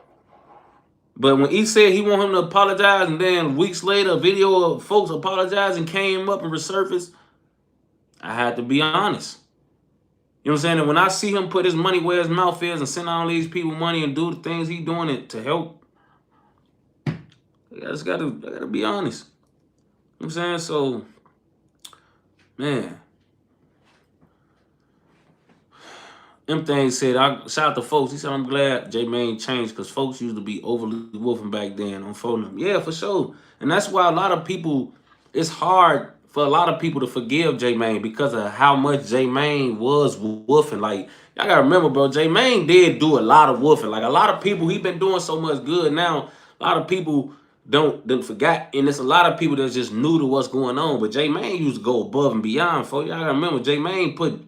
But when he said he want him to apologize, and then weeks later, a video of folks apologizing came up and resurfaced, I had to be honest. You know what I'm saying? And when I see him put his money where his mouth is and send all these people money and do the things he doing it to help, I just gotta be honest. You know what I'm saying? So, man, them things said, I shout out to folks. He said, I'm glad Jmane changed because folks used to be overly wolfing back then on phone. Yeah, for sure. And that's why a lot of people, it's hard for a lot of people to forgive Jmane because of how much Jmane was woofing. Like, y'all gotta remember, bro, Jmane did do a lot of woofing. Like, a lot of people, he been doing so much good now. A lot of people don't forgot, and it's a lot of people that's just new to what's going on. But Jmane used to go above and beyond, folks. Y'all gotta remember, Jmane put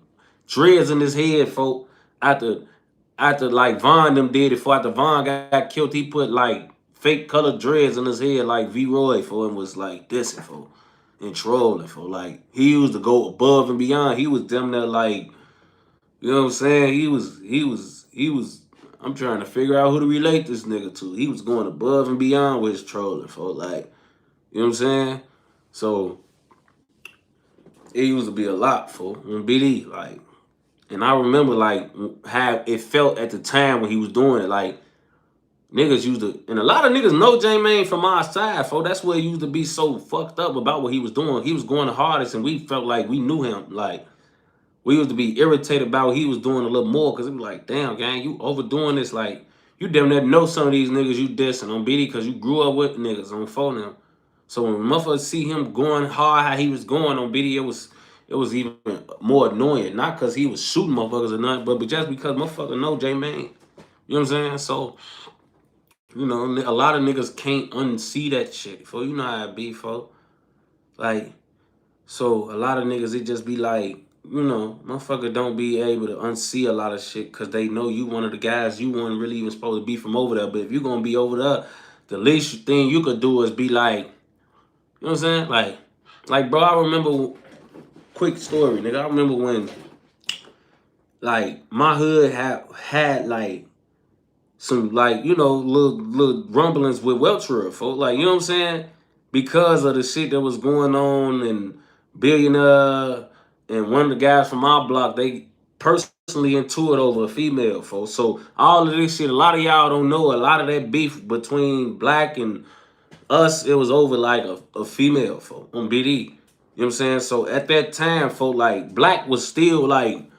dreads in his head, folks. After like Von them did it, for after Von got killed, he put like fake colored dreads in his head like V-Roy for him, was like dissing for and trolling for. Like, he used to go above and beyond. He was damn near like, you know what I'm saying? He was I'm trying to figure out who to relate this nigga to. He was going above and beyond with his trolling for, like, you know what I'm saying? So it used to be a lot for on BD, like. And I remember like how it felt at the time when he was doing it. Like, niggas used to, and a lot of niggas know Jmane from our side, folks. That's where he used to be so fucked up about what he was doing. He was going the hardest, and we felt like we knew him. Like, we used to be irritated about what he was doing a little more, because it was like, damn, gang, you overdoing this. Like, you damn near know some of these niggas you dissing on BD because you grew up with niggas on phone now. So when motherfuckers see him going hard how he was going on BD, it was even more annoying. Not because he was shooting motherfuckers or nothing, but just because motherfuckers know Jmane. You know what I'm saying? So, you know, a lot of niggas can't unsee that shit, fo. You know how it be, fo. Like, so a lot of niggas, it just be like, you know, motherfucker don't be able to unsee a lot of shit because they know you one of the guys you weren't really even supposed to be from over there. But if you gonna be over there, the least thing you could do is be like, you know what I'm saying? Like, bro, I remember, quick story, nigga. I remember when, like, my hood had like some, like, you know, little rumblings with Welcher, folks. Like, you know what I'm saying? Because of the shit that was going on, and Billionaire and one of the guys from our block, they personally into it over a female, folks. So all of this shit, a lot of y'all don't know, a lot of that beef between Black and us, it was over like a female, folks, on BD. You know what I'm saying? So at that time, folks, like, Black was still like,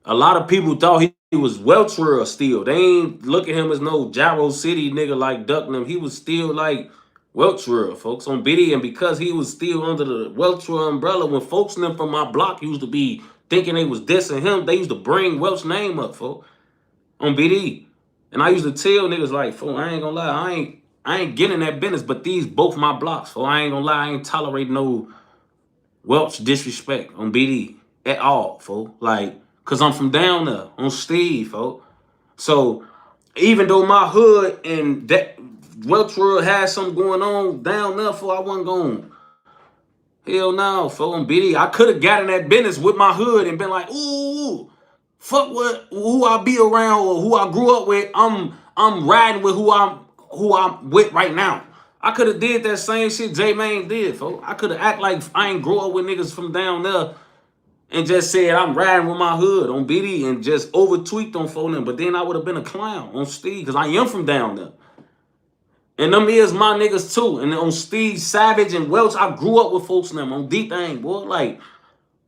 a lot of people thought he was Welcher still. They ain't look at him as no Gyro City nigga like Ducknam. He was still like Welcher, folks, on BD. And because he was still under the Welcher umbrella, when folks in them from my block used to be thinking they was dissing him, they used to bring Welch's name up, folks, on BD. And I used to tell niggas like, folks, I ain't gonna lie, I ain't getting that business, but these both my blocks, folks. I ain't gonna lie, I ain't tolerating no Welch disrespect on BD at all, folks. Like, cause I'm from down there on Steve, folks. So even though my hood and that Welch World had something going on down there, folks, I wasn't going. Hell no, folks, on BD. I could have gotten that business with my hood and been like, ooh, fuck what who I be around or who I grew up with. I'm riding with who I'm with right now. I could have did that same shit Jmane did, folks. I could have act like I ain't grow up with niggas from down there and just said I'm riding with my hood on BD and just over tweaked on phone. But then I would have been a clown on Steve because I am from down there. And them is my niggas too. And on Steve, Savage, and Welch, I grew up with folks in them on deep thing, boy. Like,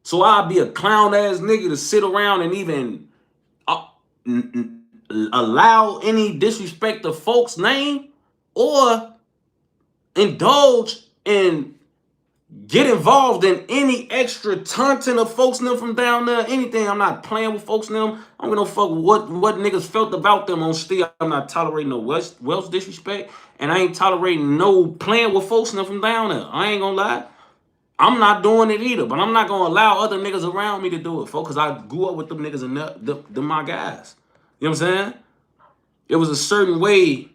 so I'd be a clown ass nigga to sit around and even uh, allow any disrespect to folks' name or indulge in get involved in any extra taunting of folks in them from down there, anything. I'm not playing with folks in them. I'm gonna fuck what niggas felt about them on still. I'm not tolerating no Welsh disrespect, and I ain't tolerating no playing with folks in them from down there. I ain't gonna lie. I'm not doing it either, but I'm not gonna allow other niggas around me to do it, folks, because I grew up with them niggas and them my guys. You know what I'm saying? It was a certain way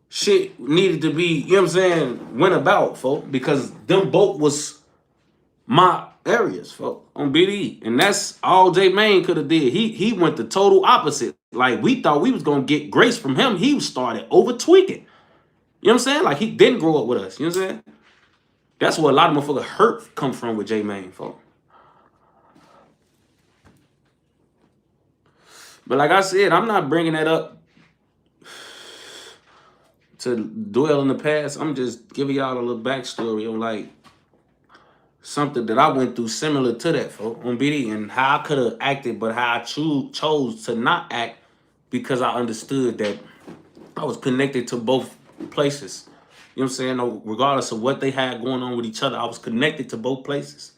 shit needed to be, you know what I'm saying, went about, folks, because them both was my areas, folks, on BD. And that's all Jmane could have did. He went the total opposite. Like, we thought we was gonna get grace from him. He started over tweaking. You know what I'm saying? Like, he didn't grow up with us. You know what I'm saying? That's where a lot of motherfuckers hurt come from with Jmane, folks. But like I said, I'm not bringing that up to dwell in the past. I'm just giving y'all a little backstory on like something that I went through similar to that, folks, on BD, and how I could have acted, but how I chose to not act because I understood that I was connected to both places. You know what I'm saying? No, regardless of what they had going on with each other, I was connected to both places.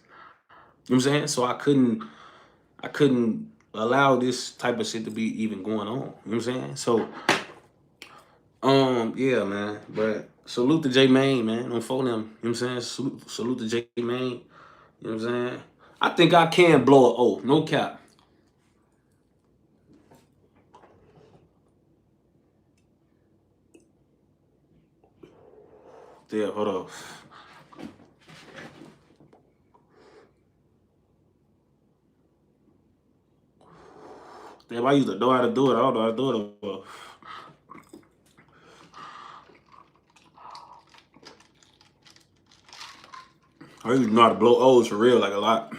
You know what I'm saying? So I couldn't allow this type of shit to be even going on. You know what I'm saying? So, yeah, man. But salute to Jmane, man. Don't phone him. You know what I'm saying? Salute to Jmane. You know what I'm saying? I think I can blow an O. No cap. Yeah, hold on. Damn, I used to know how to do it. I don't know how to do it. I used to know how to blow O's for real, like a lot.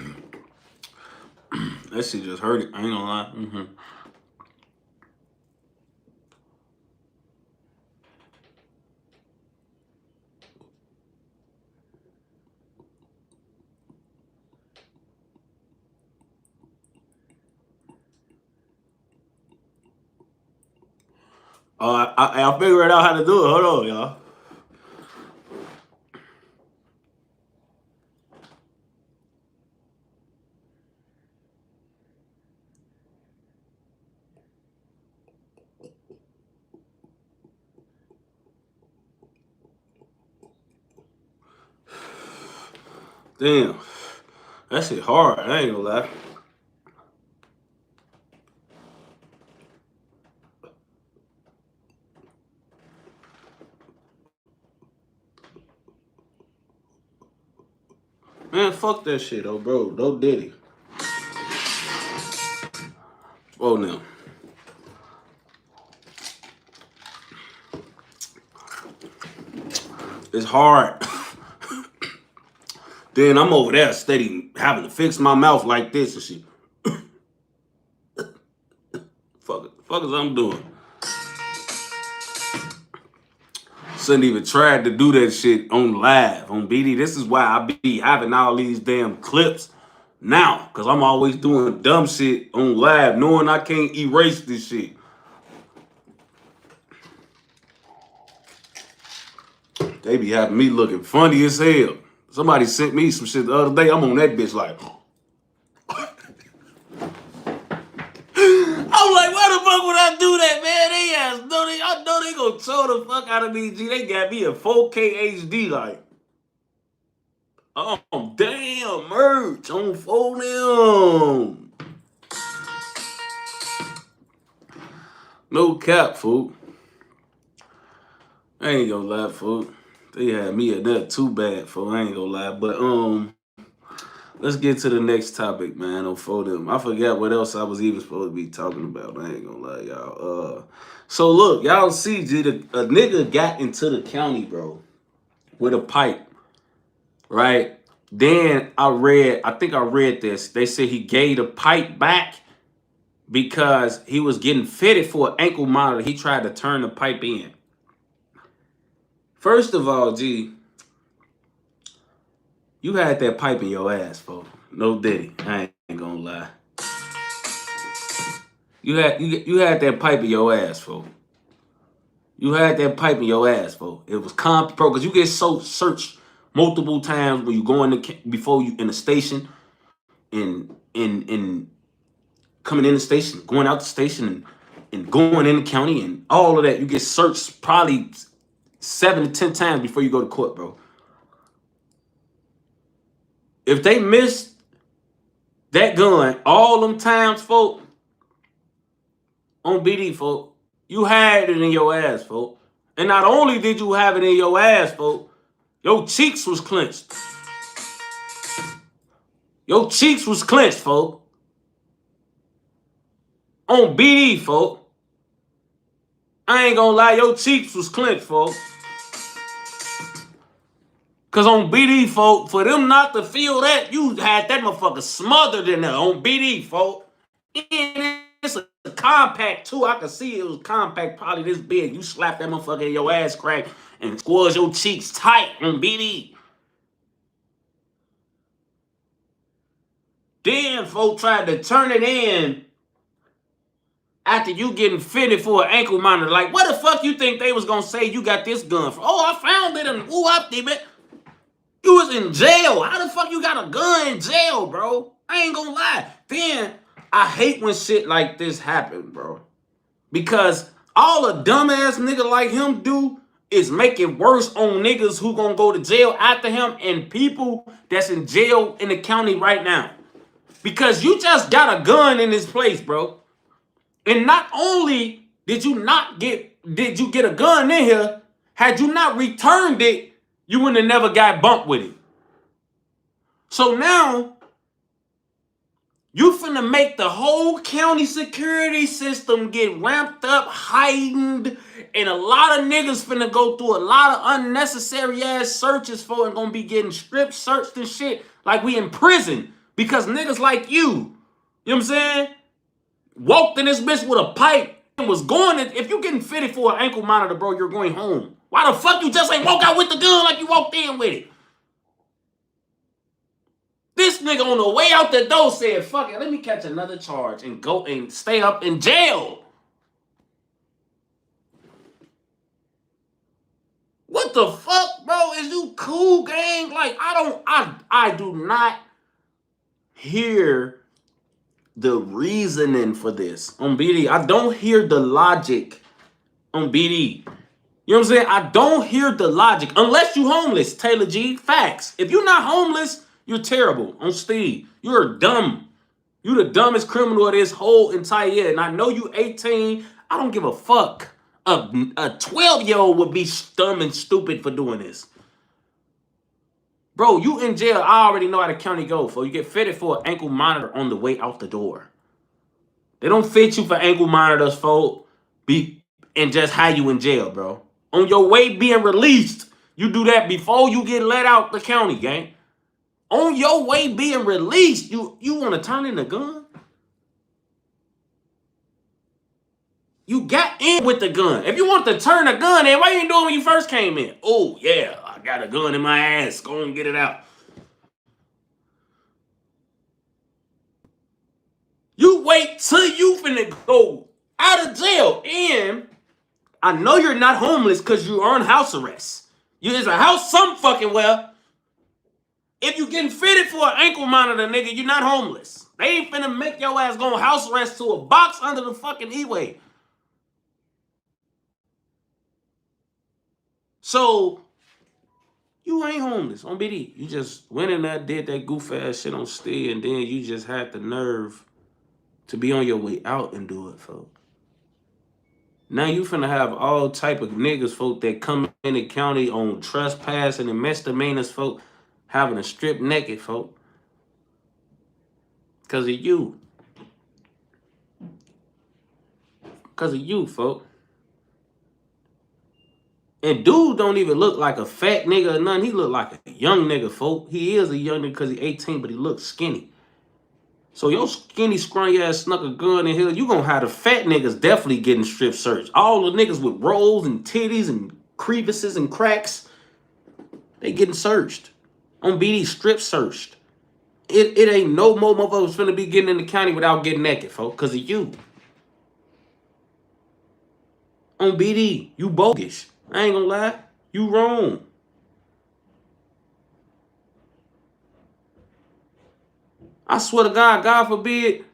That shit just hurt it. I ain't gonna lie. Oh, I figured out how to do it. Hold on, y'all. Damn. That shit hard. I ain't gonna lie. Man, fuck that shit, though, bro. No Diddy. Oh, no. It's hard. Then I'm over there steady having to fix my mouth like this and shit. Fuck is I'm doing? Shouldn't even tried to do that shit on live, on BD. This is why I be having all these damn clips now. Because I'm always doing dumb shit on live, knowing I can't erase this shit. They be having me looking funny as hell. Somebody sent me some shit the other day. I'm on that bitch like... I'm like, why the fuck would I do that, man? I know they gonna troll the fuck out of me, G. They got me in 4K HD, like, oh, damn, merch on phone. No cap, fool. I ain't gonna lie, fool. They had me at that too bad, fool. I ain't gonna lie, but let's get to the next topic, man. On for them. I forgot what else I was even supposed to be talking about. I ain't gonna lie, y'all. So look, y'all see, G, a nigga got into the county, bro, with a pipe, right? Then I think I read this. They said he gave the pipe back because he was getting fitted for an ankle monitor. He tried to turn the pipe in. First of all, G, you had that pipe in your ass, folks. No Diddy. I ain't gonna lie. You had that pipe in your ass, folks. You had that pipe in your ass, folks. It was pro because you get so searched multiple times when you go in the before you in the station and coming in the station, going out the station, and going in the county and all of that. You get searched probably 7 to 10 times before you go to court, bro. If they miss that gun all them times, folk, on BD, folk, you had it in your ass, folk. And not only did you have it in your ass, folk, your cheeks was clenched. Your cheeks was clenched, folk. On BD, folk. I ain't gonna lie, your cheeks was clenched, folk. Cause on BD, folk, for them not to feel that, you had that motherfucker smothered in there on BD, folk. And it's a compact too. I could see it was compact, probably this big. You slap that motherfucker in your ass crack and squeeze your cheeks tight on BD. Then folk tried to turn it in after you getting fitted for an ankle monitor. Like, what the fuck you think they was gonna say you got this gun from? Oh, I found it and ooh, I did it. You was in jail. How the fuck you got a gun in jail, bro? I ain't gonna lie. Then I hate when shit like this happen, bro. Because all a dumbass nigga like him do is make it worse on niggas who gonna go to jail after him and people that's in jail in the county right now. Because you just got a gun in this place, bro. And not only did you get a gun in here, had you not returned it, you wouldn't have never got bumped with it. So now, you finna make the whole county security system get ramped up, heightened, and a lot of niggas finna go through a lot of unnecessary ass searches for and gonna be getting strip searched and shit like we in prison because niggas like you know what I'm saying, walked in this bitch with a pipe and was going, if you getting fitted for an ankle monitor, bro, you're going home. Why the fuck you just ain't walk out with the gun like you walked in with it? This nigga on the way out the door said, fuck it, let me catch another charge and go and stay up in jail. What the fuck, bro? Is you cool, gang? Like, I do not hear the reasoning for this on BD. I don't hear the logic on BD. You know what I'm saying? I don't hear the logic. Unless you homeless, Taylor G. Facts. If you're not homeless, you're terrible. On Steve. You're dumb. You're the dumbest criminal of this whole entire year. And I know you 18. I don't give a fuck. A 12-year-old would be dumb and stupid for doing this. Bro, you in jail. I already know how the county go for. You get fitted for an ankle monitor on the way out the door. They don't fit you for ankle monitors, folks. And just how you in jail, bro. On your way being released, you do that before you get let out the county, gang. On your way being released, you want to turn in a gun? You got in with the gun. If you want to turn a gun in, why you ain't doing it when you first came in? Oh, yeah, I got a gun in my ass. Go and get it out. You wait till you finna go out of jail. And I know you're not homeless because you're on house arrest. There's a house some fucking well. If you getting fitted for an ankle monitor, nigga, you're not homeless. They ain't finna make your ass go house arrest to a box under the fucking E-way. So, you ain't homeless on BD. You just went in there, did that goof ass shit on Steve, and then you just had the nerve to be on your way out and do it, folks. Now you finna have all type of niggas, folk, that come in the county on trespassing and misdemeanors, folk, having a strip naked, folk. Because of you. Because of you, folk. And dude don't even look like a fat nigga or nothing. He look like a young nigga, folk. He is a young nigga because he's 18, but he looks skinny. So your skinny, scrawny ass snuck a gun in here. You gonna have the fat niggas definitely getting strip searched. All the niggas with rolls and titties and crevices and cracks, they getting searched. On BD, strip searched. It ain't no more motherfuckers finna be getting in the county without getting naked, folks, because of you. On BD, you bogus. I ain't gonna lie. You wrong. I swear to God, God forbid,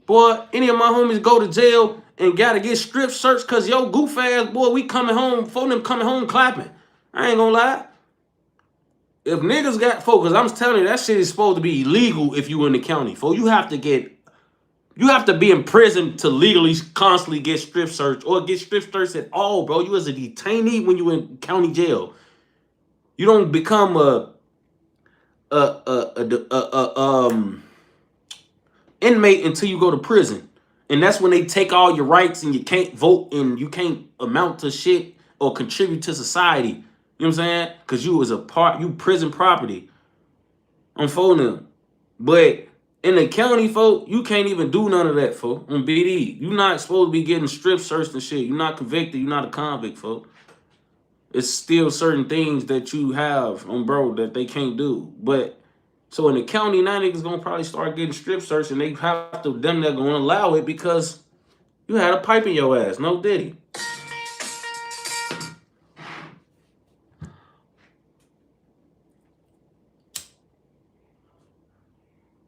boy, any of my homies go to jail and gotta get strip searched because yo goof ass, boy, we coming home, for them coming home clapping. I ain't gonna lie. If niggas got focus, I'm telling you, that shit is supposed to be illegal if you in the county. You have to be in prison to legally constantly get strip searched or get strip searched at all, bro. You as a detainee when you in county jail. You don't become a inmate until you go to prison. And that's when they take all your rights and you can't vote and you can't amount to shit or contribute to society. You know what I'm saying? Because you was you prison property. I'm phoning them. But in the county, folk, you can't even do none of that, folk. On BD. You're not supposed to be getting strip searched and shit. You're not convicted. You're not a convict, folk. It's still certain things that you have on bro that they can't do. But so in the county, now niggas gonna probably start getting strip searched and they have to, them they're gonna allow it because you had a pipe in your ass. No Diddy.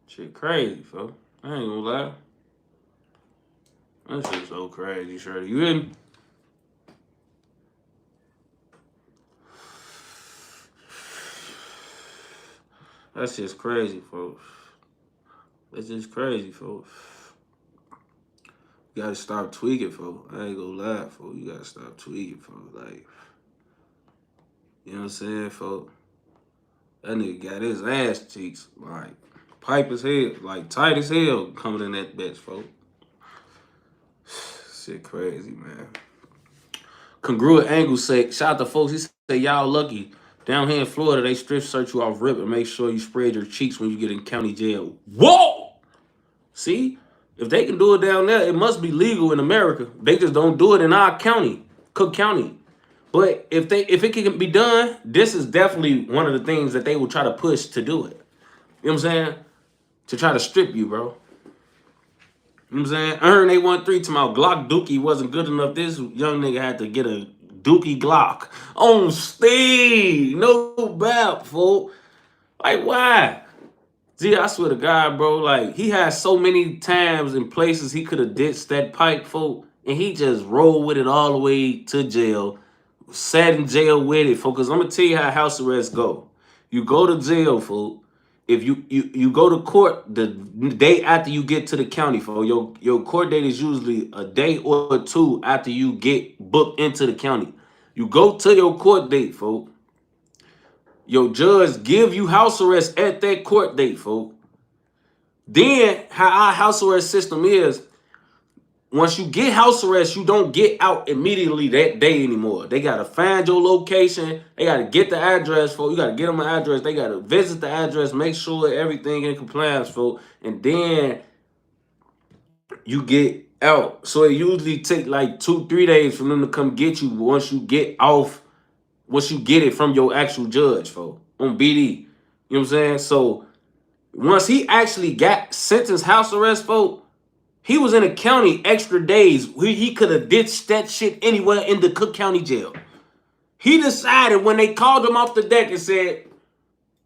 Shit crazy, folks. I ain't gonna lie. That shit's so crazy, Shirley. You in? That's just crazy, folks. That's just crazy, folks. You gotta stop tweaking, folks. I ain't gonna lie, folks. You gotta stop tweaking, folks. Like, you know what I'm saying, folks? That nigga got his ass cheeks, like, pipe as hell, like, tight as hell coming in that bitch, folks. Shit crazy, man. Congruent angle say, shout out to folks, he say, y'all lucky. Down here in Florida, they strip search you off rip and make sure you spread your cheeks when you get in county jail. Whoa! See? If they can do it down there, it must be legal in America. They just don't do it in our county, Cook County. But if it can be done, this is definitely one of the things that they will try to push to do it. You know what I'm saying? To try to strip you, bro. You know what I'm saying? Earn they 1-3 to my Glock Dookie wasn't good enough. This young nigga had to get a Dookie Glock on Steve. No bap, fool. Like, why? See, I swear to God, bro, like, he has so many times and places he could have ditched that pipe, folk, and he just rolled with it all the way to jail, sat in jail with it, folk, because I'm going to tell you how house arrests go. You go to jail, folk. If you go to court the day after you get to the county, folk, your court date is usually a day or two after you get booked into the county. You go to your court date, folk. Your judge give you house arrest at that court date, folks. Then, how our house arrest system is, once you get house arrest, you don't get out immediately that day anymore. They got to find your location. They got to get the address, folks. You got to get them an address. They got to visit the address, make sure everything in compliance, folks. And then you get out. So it usually take like 2-3 days for them to come get you once you get off. Once you get it from your actual judge, folks, on BD. You know what I'm saying? So once he actually got sentenced house arrest, folks, he was in a county extra days. He could have ditched that shit anywhere in the Cook County jail. He decided when they called him off the deck and said,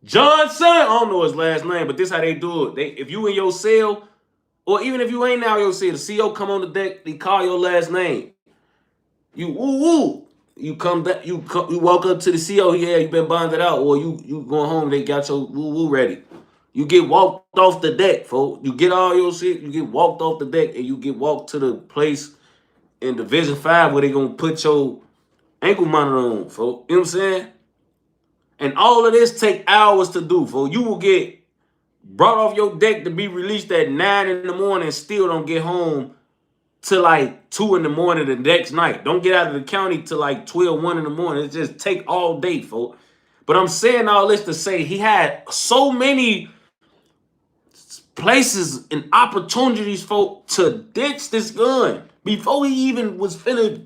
Johnson, I don't know his last name, but this how they do it. If you in your cell, or even if you ain't now in your cell, the CO come on the deck, they call your last name. You woo-woo. You come back, you walk up to the CO, yeah, you been bonded out, or you going home, they got your woo-woo ready. You get walked off the deck, folks. You get all your shit, you get walked off the deck, and you get walked to the place in Division 5 where they gonna put your ankle monitor on, folks. You know what I'm saying? And all of this take hours to do, folks. You will get brought off your deck to be released at 9 in the morning and still don't get home till like 2 in the morning the next night. Don't get out of the county till like 12, 1 in the morning. It just take all day, folks. But I'm saying all this to say he had so many places and opportunities, folks, to ditch this gun before he even was finna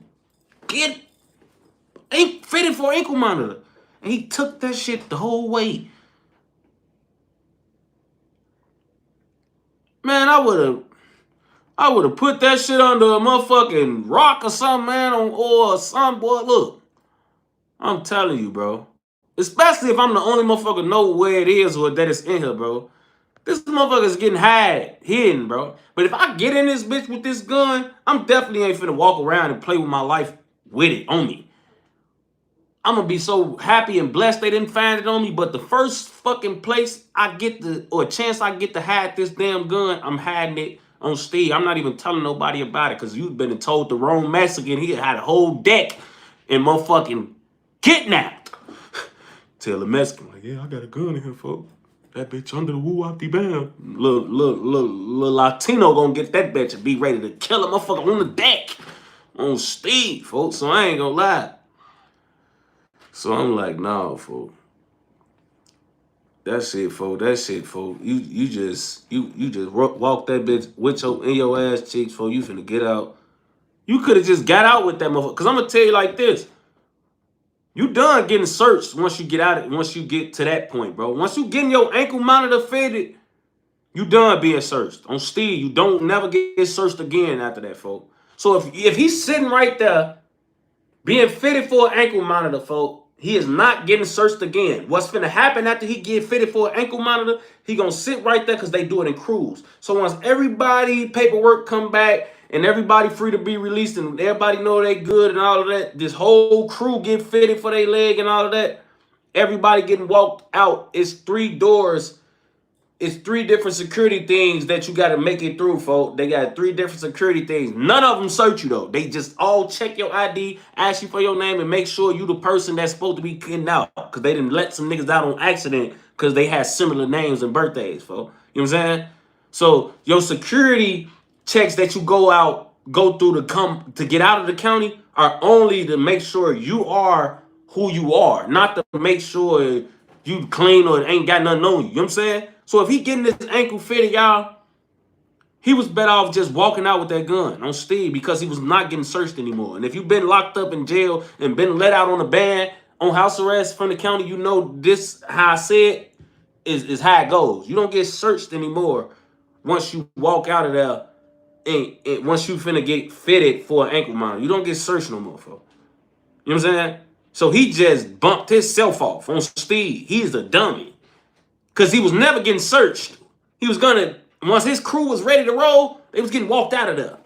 get fitted for ankle monitor. And he took that shit the whole way. Man, I would have put that shit under a motherfucking rock or something, man, or something, boy. Look, I'm telling you, bro. Especially if I'm the only motherfucker know where it is or that it's in here, bro. This motherfucker's getting hidden, bro. But if I get in this bitch with this gun, I'm definitely ain't finna walk around and play with my life with it on me. I'm gonna be so happy and blessed they didn't find it on me. But the first fucking place I get or chance I get to hide this damn gun, I'm hiding it on Steve. I'm not even telling nobody about it because you've been told the wrong Mexican. He had a whole deck and motherfucking kidnapped. Tell the Mexican, like, yeah, I got a gun in here, folks. That bitch under the woo out the band. Little Latino gonna get that bitch and be ready to kill a motherfucker on the deck. On Steve, folks. So I ain't gonna lie. So I'm like, nah, folks. That's it, folks. That's it, folks. You just walk that bitch with in your ass cheeks, folks. You finna get out. You could have just got out with that motherfucker. Cause I'm gonna tell you like this. You done getting searched once you get out. Once you get to that point, bro. Once you getting your ankle monitor fitted, you done being searched. On Steve, you don't never get searched again after that, folks. So if he's sitting right there being fitted for an ankle monitor, folks, he is not getting searched again. What's finna happen after he get fitted for an ankle monitor, he gonna sit right there because they do it in crews. So once everybody paperwork come back and everybody free to be released and everybody know they good and all of that, this whole crew get fitted for their leg and all of that, everybody getting walked out. It's 3 doors. It's 3 different security things that you got to make it through, folks. They got 3 different security things. None of them search you, though. They just all check your ID, ask you for your name, and make sure you the person that's supposed to be getting out. Because they didn't let some niggas out on accident because they had similar names and birthdays, folks. You know what I'm saying? So your security checks that you go through to get out of the county are only to make sure you are who you are, not to make sure you clean or ain't got nothing on you. You know what I'm saying? So if he getting this ankle fitted, y'all, he was better off just walking out with that gun on Steve because he was not getting searched anymore. And if you've been locked up in jail and been let out on a ban on house arrest from the county, you know this, how I said, is how it goes. You don't get searched anymore once you walk out of there and once you finna get fitted for an ankle monitor. You don't get searched no more, folks. You know what I'm saying? So he just bumped himself off on Steve. He's a dummy. Because he was never getting searched. He was gonna, once his crew was ready to roll, they was getting walked out of there.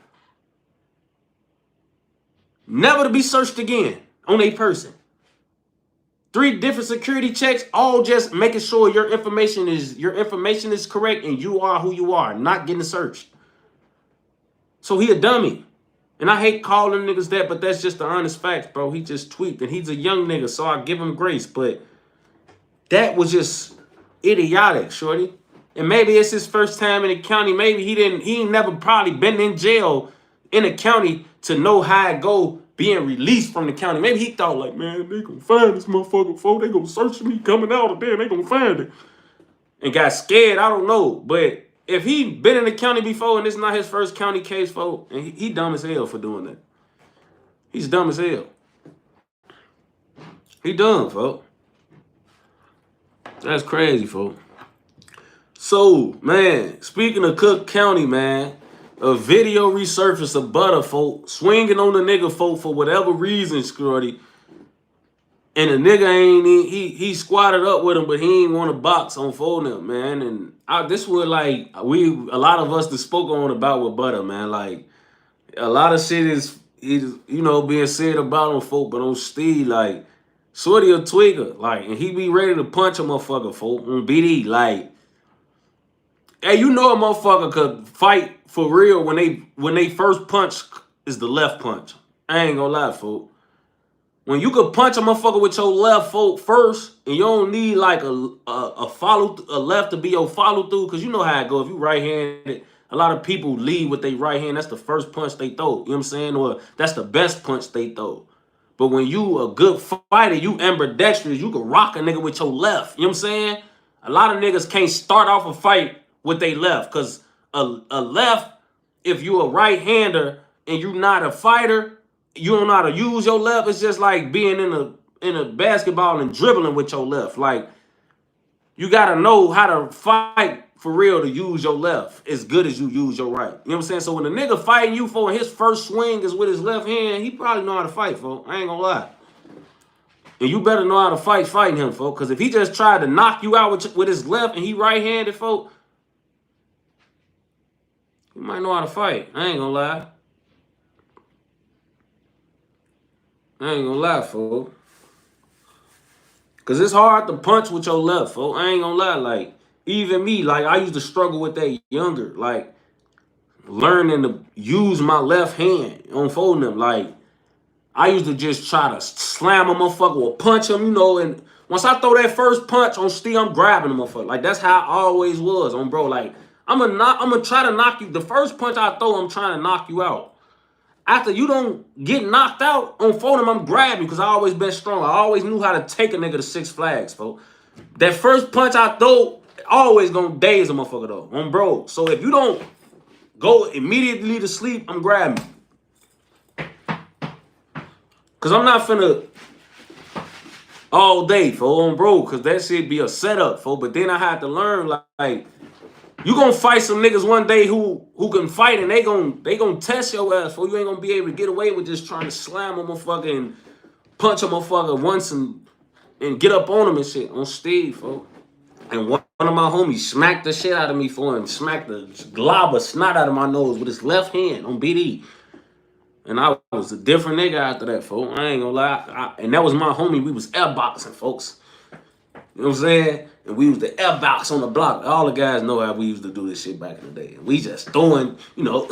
Never to be searched again on a person. 3 different security checks, all just making sure your information is correct and you are who you are, not getting searched. So he a dummy. And I hate calling niggas that, but that's just the honest facts, bro. He just tweaked, and he's a young nigga, so I give him grace. But that was just idiotic, shorty. And maybe it's his first time in the county. Maybe he ain't never probably been in jail in the county to know how it go being released from the county. Maybe he thought like, man, they gonna find this motherfucker, folks. They gonna search me coming out of there. They gonna find it. And got scared. I don't know. But if he been in the county before and it's not his first county case, folks, and he dumb as hell for doing that. He's dumb as hell. He dumb, folks. That's crazy, folks. So, man, speaking of Cook County, man, a video resurfaced of Butta, folks, swinging on the nigga, folks, for whatever reason, Scrotty. And the nigga he squatted up with him, but he ain't want to box on phone up, man. And this was like, a lot of us that spoke on about with Butta, man. Like, a lot of shit is being said about him, folk, but on Steve, like, Shorty a twigger, like, and he be ready to punch a motherfucker, folk, on BD, like, hey, you know a motherfucker could fight for real when they first punch is the left punch. I ain't gonna lie, folk. When you could punch a motherfucker with your left foot first, and you don't need like a left to be your follow through, because you know how it go. If you right handed, a lot of people lead with their right hand. That's the first punch they throw. You know what I'm saying? Or that's the best punch they throw. But when you a good fighter, you ambidextrous, you can rock a nigga with your left. You know what I'm saying? A lot of niggas can't start off a fight with their left, because a left, if you a right hander and you not a fighter, you don't know how to use your left. It's just like being in a basketball and dribbling with your left. Like, you gotta know how to fight for real to use your left as good as you use your right. You know what I'm saying? So when a nigga fighting you for his first swing is with his left hand, he probably know how to fight, folks. I ain't gonna lie. And you better know how to fighting him, folks. Because if he just tried to knock you out with his left and he right-handed, folks, You might know how to fight. I ain't gonna lie. I ain't gonna lie, fool. Cause it's hard to punch with your left, fool. I ain't gonna lie. Like, even me, like, I used to struggle with that younger. Like, learning to use my left hand on folding them. Like, I used to just try to slam a motherfucker or punch him, you know, and once I throw that first punch on Steve, I'm grabbing the motherfucker. Like, that's how I always was on bro. Like, I'm gonna try to knock you. The first punch I throw, I'm trying to knock you out. After you don't get knocked out on folding, I'm grabbing because I always been strong. I always knew how to take a nigga to Six Flags, folks. That first punch I throw, always gonna daze a motherfucker though, on bro. So if you don't go immediately to sleep, I'm grabbing. Cause I'm not finna all day, for on bro, cause that shit be a setup, for. But then I had to learn, like you gonna fight some niggas one day who can fight, and they gonna test your ass, for you ain't gonna be able to get away with just trying to slam a motherfucker and punch a motherfucker once and get up on him and shit on Steve, for. And one of my homies smacked the shit out of me for him, smacked the glob of snot out of my nose with his left hand on BD. And I was a different nigga after that, folks. I ain't gonna lie. And that was my homie. We was airboxing, folks. You know what I'm saying? And we used to airbox on the block. All the guys know how we used to do this shit back in the day. We just throwing, you know.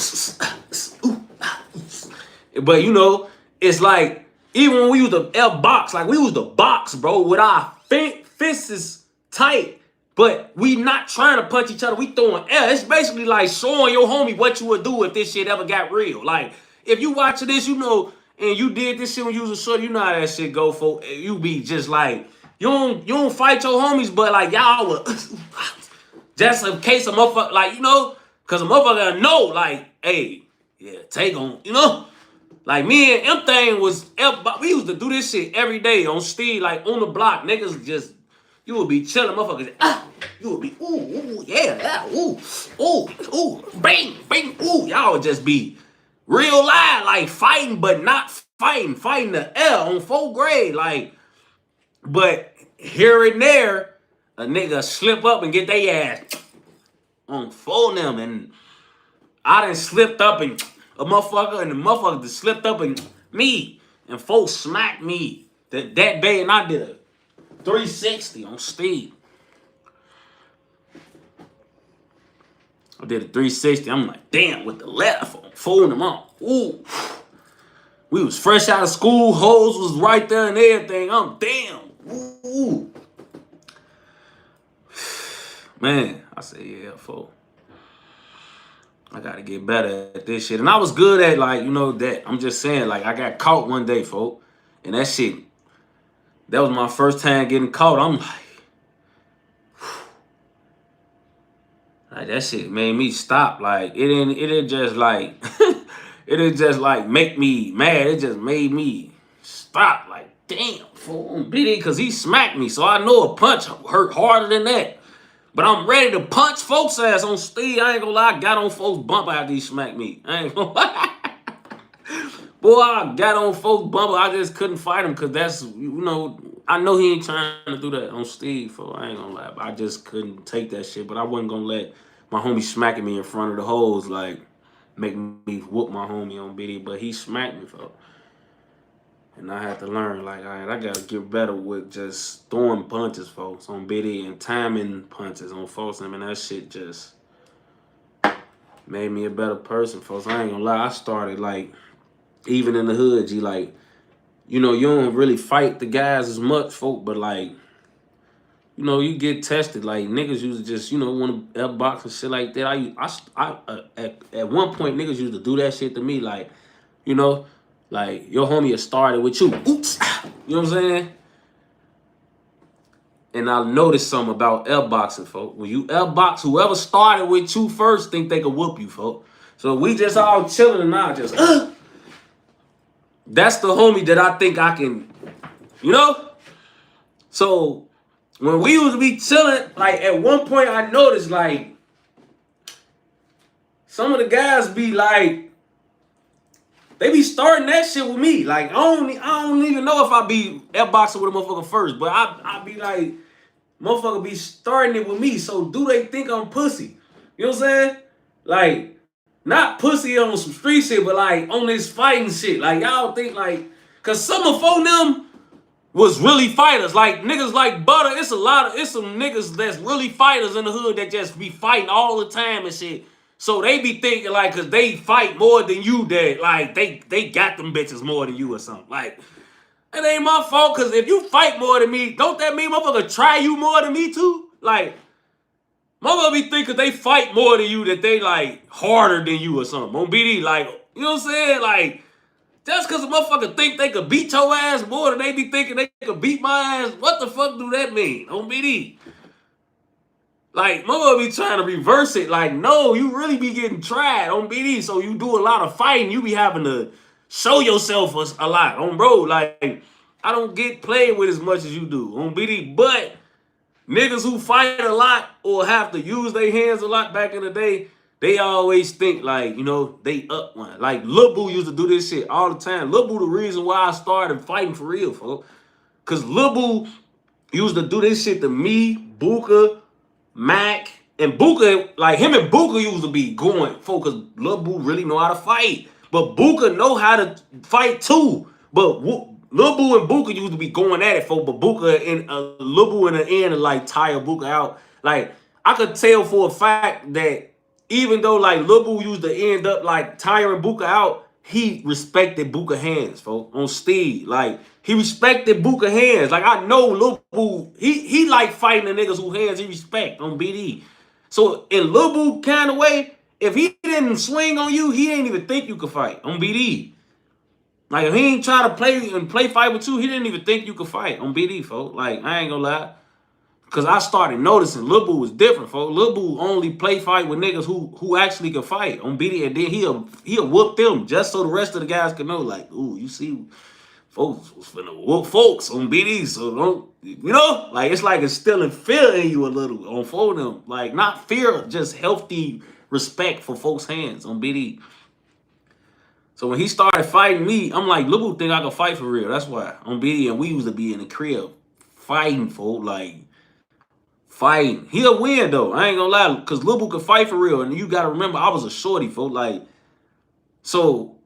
But, you know, it's like, even when we used to airbox, like we used to box, bro, with our fists tight. But we not trying to punch each other. We throwing air. It's basically like showing your homie what you would do if this shit ever got real. Like, if you watching this, you know, and you did this shit when you was a shorty, you know how that shit go, for. You be just like, you don't fight your homies, but like y'all would just in case a motherfucker, like, you know, cause a motherfucker know, like, hey, yeah, take on, you know? Like me and M thing was, we used to do this shit every day on Steve, like on the block. Niggas just, you would be chilling, motherfuckers. You would be, ooh, yeah, ooh, bang, ooh. Y'all would just be real live, like fighting, but not fighting the L on 4th grade, like. But here and there, a nigga slip up and get their ass on phone them, and I done slipped up and a motherfucker, and the motherfucker just slipped up and me, and folks smacked me that day, and I did a 360 on Steve. I did a 360. I'm like, damn, with the left, I'm folding them on. Ooh. We was fresh out of school, hoes was right there and everything. I'm damn. Ooh. Man, I said, yeah, folks. I gotta get better at this shit. And I was good at, like, you know, that. I'm just saying, like, I got caught one day, folks. And that shit, that was my first time getting caught. I'm like that shit made me stop. Like, it didn't just like, it didn't just like make me mad. It just made me stop. Like, damn, fool, BD, because he smacked me. So I know a punch hurt harder than that. But I'm ready to punch folks' ass on Steve. I ain't gonna lie, I got on folks' bumper after he smacked me. I ain't gonna lie. Boy, I got on folks' bumper. I just couldn't fight him because that's, you know, I know he ain't trying to do that on Steve. So I ain't gonna lie. I just couldn't take that shit. But I wasn't gonna let my homie smacking me in front of the hoes, like, make me whoop my homie on BD. But he smacked me, folks. And I had to learn, like, all right, I gotta get better with just throwing punches, folks, on BD and timing punches on folks. I mean, that shit just made me a better person, folks. I ain't gonna lie. I started, like, even in the hood, G, like, you know, you don't really fight the guys as much, folk, but, like, you know, you get tested. Like, niggas used to just, you know, want to box and shit like that. At one point, niggas used to do that shit to me, like, you know, like, your homie had started with you. Oops. You know what I'm saying? And I noticed something about L-boxing, folks. When you L-box, whoever started with you first think they could whoop you, folks. So we just all chilling and I just, That's the homie that I think I can, you know? So when we used to be chilling, like, at one point I noticed, like, some of the guys be like, they be starting that shit with me. Like, I don't even know if I be F-boxing with a motherfucker first, but I be like, motherfucker be starting it with me. So do they think I'm pussy? You know what I'm saying? Like, not pussy on some street shit, but like on this fighting shit. Like y'all think like, cause some of them was really fighters. Like niggas like Butta, it's some niggas that's really fighters in the hood that just be fighting all the time and shit. So they be thinking like, cause they fight more than you, that like they got them bitches more than you or something. Like, it ain't my fault, cause if you fight more than me, don't that mean motherfucker try you more than me too? Like, motherfucker be thinking they fight more than you, that they like harder than you or something. On BD, like, you know what I'm saying? Like, just because a motherfucker think they could beat your ass more than they be thinking they could beat my ass, what the fuck do that mean? On BD. Like, motherfucker be trying to reverse it. Like, no, you really be getting tried on BD. So you do a lot of fighting. You be having to show yourself a lot. On bro, like, I don't get played with as much as you do on BD. But niggas who fight a lot or have to use their hands a lot back in the day, they always think like, you know, they up one. Like Lil Boo used to do this shit all the time. Lil Boo the reason why I started fighting for real, folks. Cause Lil Boo used to do this shit to me, Buka, Mac, and Buka, like him and Buka used to be going, folks, cause Lil Boo really know how to fight. But Buka know how to fight too. But Lil Boo and Buka used to be going at it, folks. But Buka and Lil Boo in the end like tire Buka out. Like I could tell for a fact that even though like Lil Boo used to end up like tiring Buka out, he respected Buka hands, folks. On Steve, like he respected Buka hands. Like I know Lil Boo, he like fighting the niggas who hands he respect on BD. So in Lil Boo kind of way, if he didn't swing on you, he didn't even think you could fight on BD. Like if he ain't try to play fight with you, he didn't even think you could fight on BD, folks. Like I ain't gonna lie. Cause I started noticing Lil Boo was different, folks. Lil Boo only play fight with niggas who actually can fight on BD, and then he'll whoop them just so the rest of the guys can know, like, ooh, you see, folks was finna whoop folks on BD, so don't, you know, like it's like instilling fear in you a little on for them, like not fear, just healthy respect for folks' hands on BD. So when he started fighting me, I'm like, Lil Boo think I can fight for real. That's why on BD, and we used to be in the crib fighting, folks, like. Fighting. He'll win though. I ain't gonna lie, because Lil Boo could fight for real. And you gotta remember, I was a shorty, folks. Like, so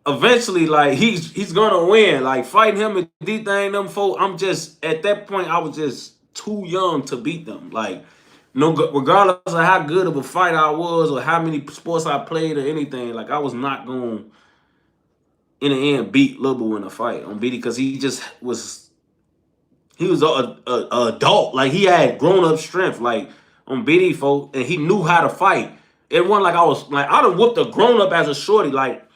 eventually, like, he's gonna win. Like, fighting him and D-Thing them folks, I'm just at that point, I was just too young to beat them. Like, no, regardless of how good of a fighter I was or how many sports I played or anything, like I was not gonna in the end beat Lil Boo in a fight on BD because he just was. He was a adult, like he had grown up strength, like on BD, folks, and he knew how to fight. It wasn't like I was like I'd have whooped a grown up as a shorty, like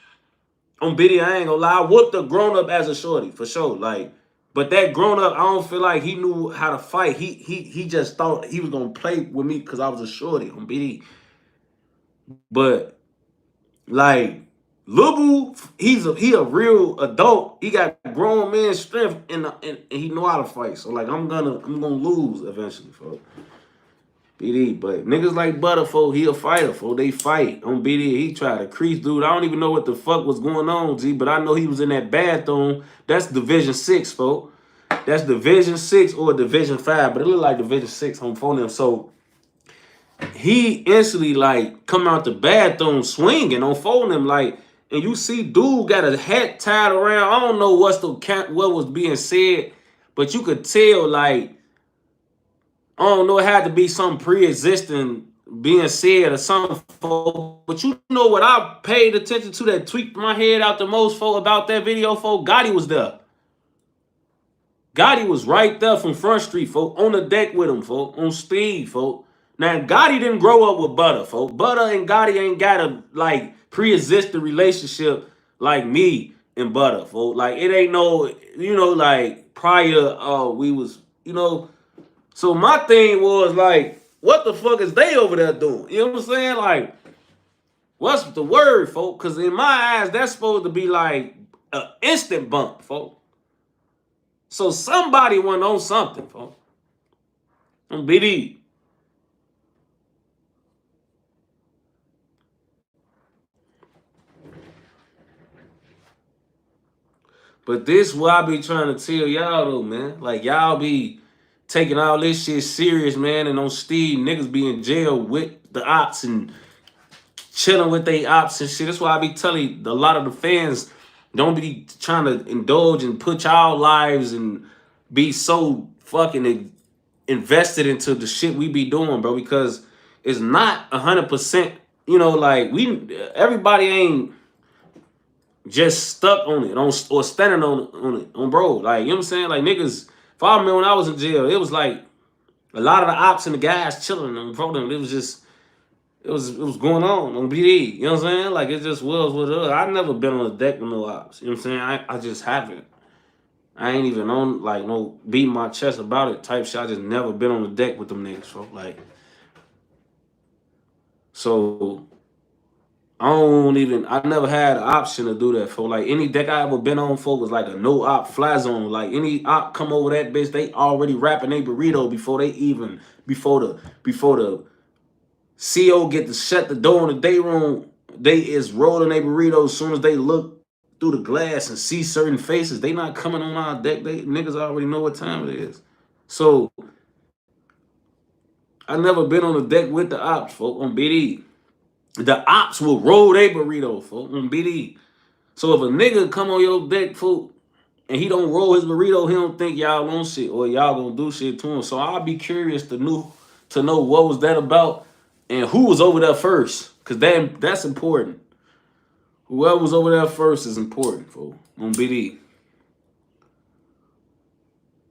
on BD. I ain't gonna lie, I whooped a grown up as a shorty for sure, like. But that grown up, I don't feel like he knew how to fight. He just thought he was gonna play with me because I was a shorty on BD. But like Lil Boo, he a real adult. He got grown man strength and he know how to fight. So like I'm gonna lose eventually, folks. BD, but niggas like Butta, folks, he a fighter, folks. They fight on BD. He tried to crease dude. I don't even know what the fuck was going on, G, but I know he was in that bathroom. That's Division 6, folks. That's Division 6 or Division 5, but it look like Division 6 on phone them. So he instantly like come out the bathroom swinging on phone him like, and you see dude got a hat tied around. I don't know what was being said, but you could tell like I don't know, it had to be something pre-existing being said or something. But you know what I paid attention to that tweaked my head out the most for about that video, folks? Gotti was there. Gotti was right there from Front Street, folks, on the deck with him, folks, on Steve, folks. Now, Gotti didn't grow up with Butta, folks. Butta and Gotti ain't got a, like, pre-existing relationship like me and Butta, folks. Like, it ain't no, you know, like, prior, we was, you know. So my thing was, like, what the fuck is they over there doing? You know what I'm saying? Like, what's the word, folks? Because in my eyes, that's supposed to be, like, an instant bump, folks. So somebody went on something, folks. On BD. But this what I be trying to tell y'all though, man. Like y'all be taking all this shit serious, man, and on Steve, niggas be in jail with the ops and chilling with they ops and shit. That's why I be telling a lot of the fans don't be trying to indulge and put y'all lives and be so fucking invested into the shit we be doing, bro, because it's not 100%, you know, like everybody ain't just stuck on it, or standing on it, bro. Like, you know what I'm saying? Like, niggas, if I remember when I was in jail, it was like a lot of the ops and the guys chilling on bro them. It was just, it was going on BD. You know what I'm saying? Like, it just was what it was. I never been on the deck with no ops. You know what I'm saying? I just haven't. I ain't even on, like, no beating my chest about it type shit. I just never been on the deck with them niggas, bro. Like, so I never had an option to do that, for like any deck I ever been on for was like a no op fly zone. Like, any op come over that bitch, they already wrapping their burrito before the CO get to shut the door in the day room. They is rolling their burrito as soon as they look through the glass and see certain faces. They not coming on our deck. They niggas already know what time it is. So I never been on the deck with the ops, folk, on BD. The ops will roll their burrito, folk, on BD. So if a nigga come on your deck, folk, and he don't roll his burrito, he don't think y'all on shit or y'all gonna do shit to him. So I'll be curious to know what was that about and who was over there first, cause that's important. Whoever was over there first is important, folks, on BD.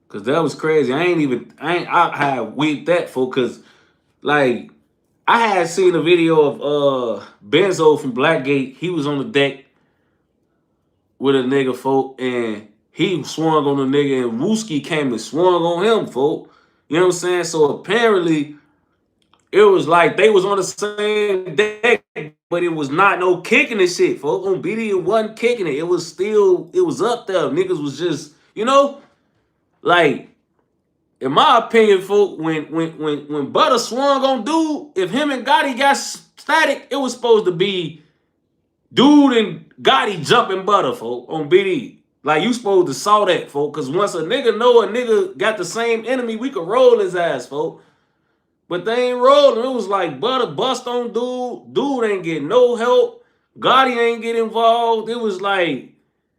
Cause that was crazy. I had weed that, folks, cause like I had seen a video of Benzo from Blackgate. He was on the deck with a nigga, folk, and he swung on the nigga, and Wooski came and swung on him, folk. You know what I'm saying? So apparently, it was like they was on the same deck, but it was not no kicking and shit, folk. On BD, it wasn't kicking it. It was up there. Niggas was just, you know, like, in my opinion, folk, when Butta swung on dude, if him and Gotti got static, it was supposed to be dude and Gotti jumping Butta, folk, on BD. Like, you supposed to saw that, folk, because once a nigga know a nigga got the same enemy, we could roll his ass, folk. But they ain't rolling. It was like Butta bust on dude. Dude ain't get no help. Gotti ain't get involved. It was like,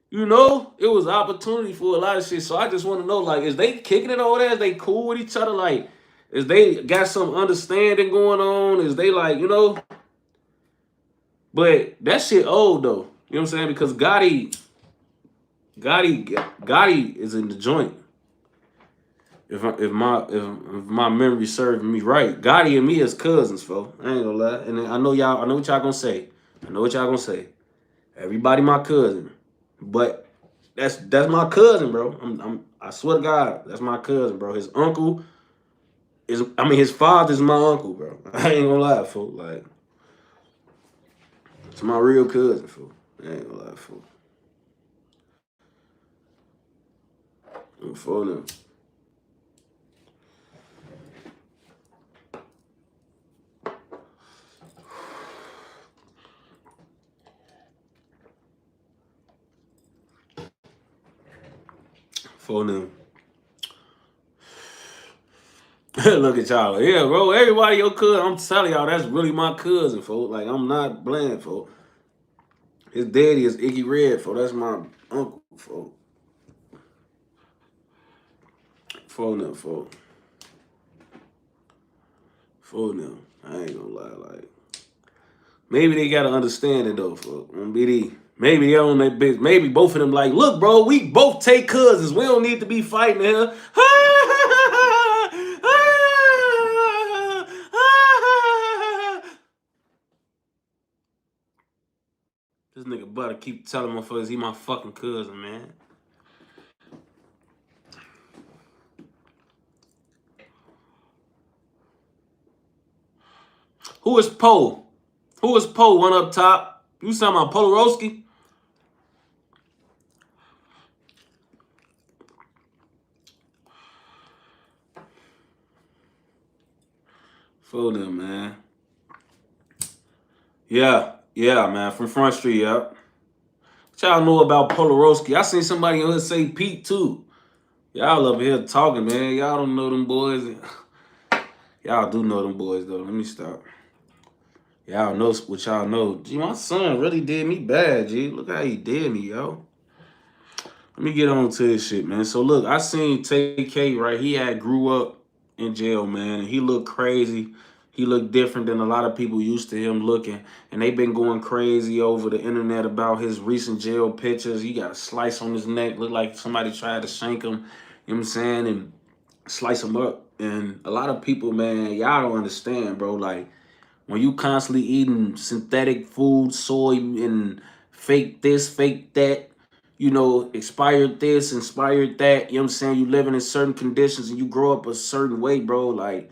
you know, it was opportunity for a lot of shit. So I just want to know, like, is they kicking it over there? Is they cool with each other? Like, is they got some understanding going on? Is they like, you know? But that shit old though. You know what I'm saying? Because Gotti is in the joint. If my memory serving me right, Gotti and me is cousins, fo. I ain't gonna lie. And I know what y'all gonna say. Everybody my cousin. But that's my cousin, bro. I swear to God, that's my cousin, bro. His uncle his father's my uncle, bro. I ain't gonna lie, fo. Like, it's my real cousin, fo. I ain't gonna lie, fo. For them. For them. Look at y'all. Yeah, bro. Everybody your cousin. I'm telling y'all, that's really my cousin, folks. Like, I'm not bland, folks. His daddy is Iggy Red, folks. That's my uncle, folks. For them, folks. For them. I ain't gonna lie. Like, maybe they gotta understand it though, folks. Maybe they on that bitch. Maybe both of them like, look, bro, we both take cousins. We don't need to be fighting here. This nigga Butta keep telling motherfuckers he my fucking cousin, man. Who is Poe? Who is Poe? One up top. You talking about Polarowski? For them, man. Yeah, man. From Front Street, yeah. What y'all know about Polarowski? I seen somebody on here say Pete, too. Y'all up here talking, man. Y'all don't know them boys. Y'all do know them boys, though. Let me stop. Y'all know what y'all know. Gee, my son really did me bad, G. Look how he did me, yo. Let me get on to this shit, man. So look, I seen TK, right? He had grew up in jail, man, and he looked crazy. He looked different than a lot of people used to him looking. And they been going crazy over the internet about his recent jail pictures. He got a slice on his neck, looked like somebody tried to shank him, you know what I'm saying, and slice him up. And a lot of people, man, y'all don't understand, bro. Like, when you constantly eating synthetic food, soy and fake this, fake that, you know, expired this, inspired that, you know what I'm saying? You living in certain conditions and you grow up a certain way, bro. Like,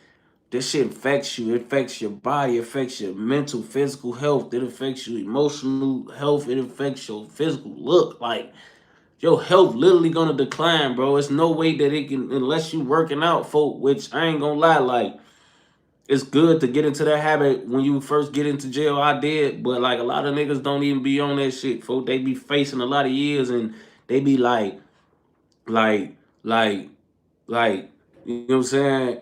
this shit affects you. It affects your body. It affects your mental, physical health. It affects your emotional health. It affects your physical look. Like, your health literally gonna decline, bro. It's no way that it can, unless you working out, folk, which I ain't gonna lie, like, it's good to get into that habit when you first get into jail. I did, but like a lot of niggas don't even be on that shit, folks. They be facing a lot of years and they be like, like, like, you know what I'm saying?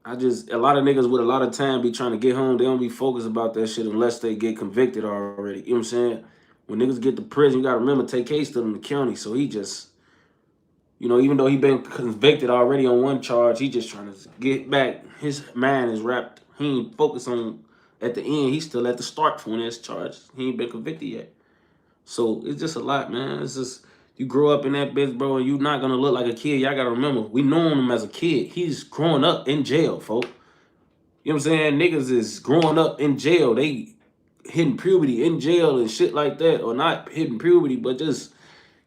A lot of niggas with a lot of time be trying to get home. They don't be focused about that shit unless they get convicted already. You know what I'm saying? When niggas get to prison, you gotta remember, TK still in the county, so he just, you know, even though he been convicted already on one charge, he just trying to get back. His mind is wrapped. He ain't focused on at the end. He's still at the start for when that's charged. He ain't been convicted yet. So it's just a lot, man. It's just you grow up in that bitch, bro, and you not gonna look like a kid. Y'all gotta remember, we known him as a kid. He's growing up in jail, folks. You know what I'm saying? Niggas is growing up in jail. They hitting puberty in jail and shit like that, or not hitting puberty, but just,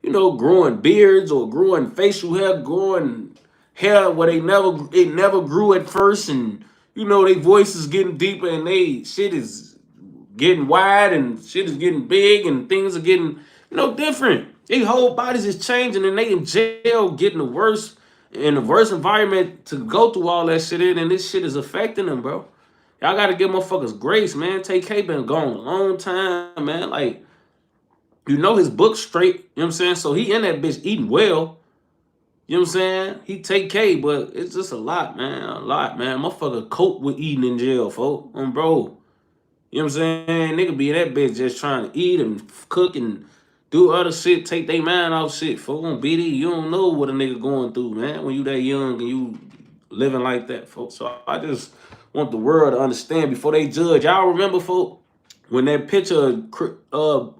you know, growing beards or growing facial hair, growing hair where it never grew at first, and you know, they voices getting deeper and they shit is getting wide and shit is getting big and things are getting, you know, different. Their whole bodies is changing and they in jail getting the worst in the worst environment to go through all that shit in, and this shit is affecting them, bro. Y'all gotta give motherfuckers grace, man. TK been gone a long time, man. Like, you know his book straight, you know what I'm saying? So he in that bitch eating well. You know what I'm saying? He take care, but it's just a lot, man. A lot, man. Motherfucker cope with eating in jail, folks. Bro. You know what I'm saying? Nigga be in that bitch just trying to eat and cook and do other shit, take their mind off shit, folks. On BD, you don't know what a nigga going through, man, when you that young and you living like that, folks. So I just want the world to understand before they judge. Y'all remember, folks, when that picture of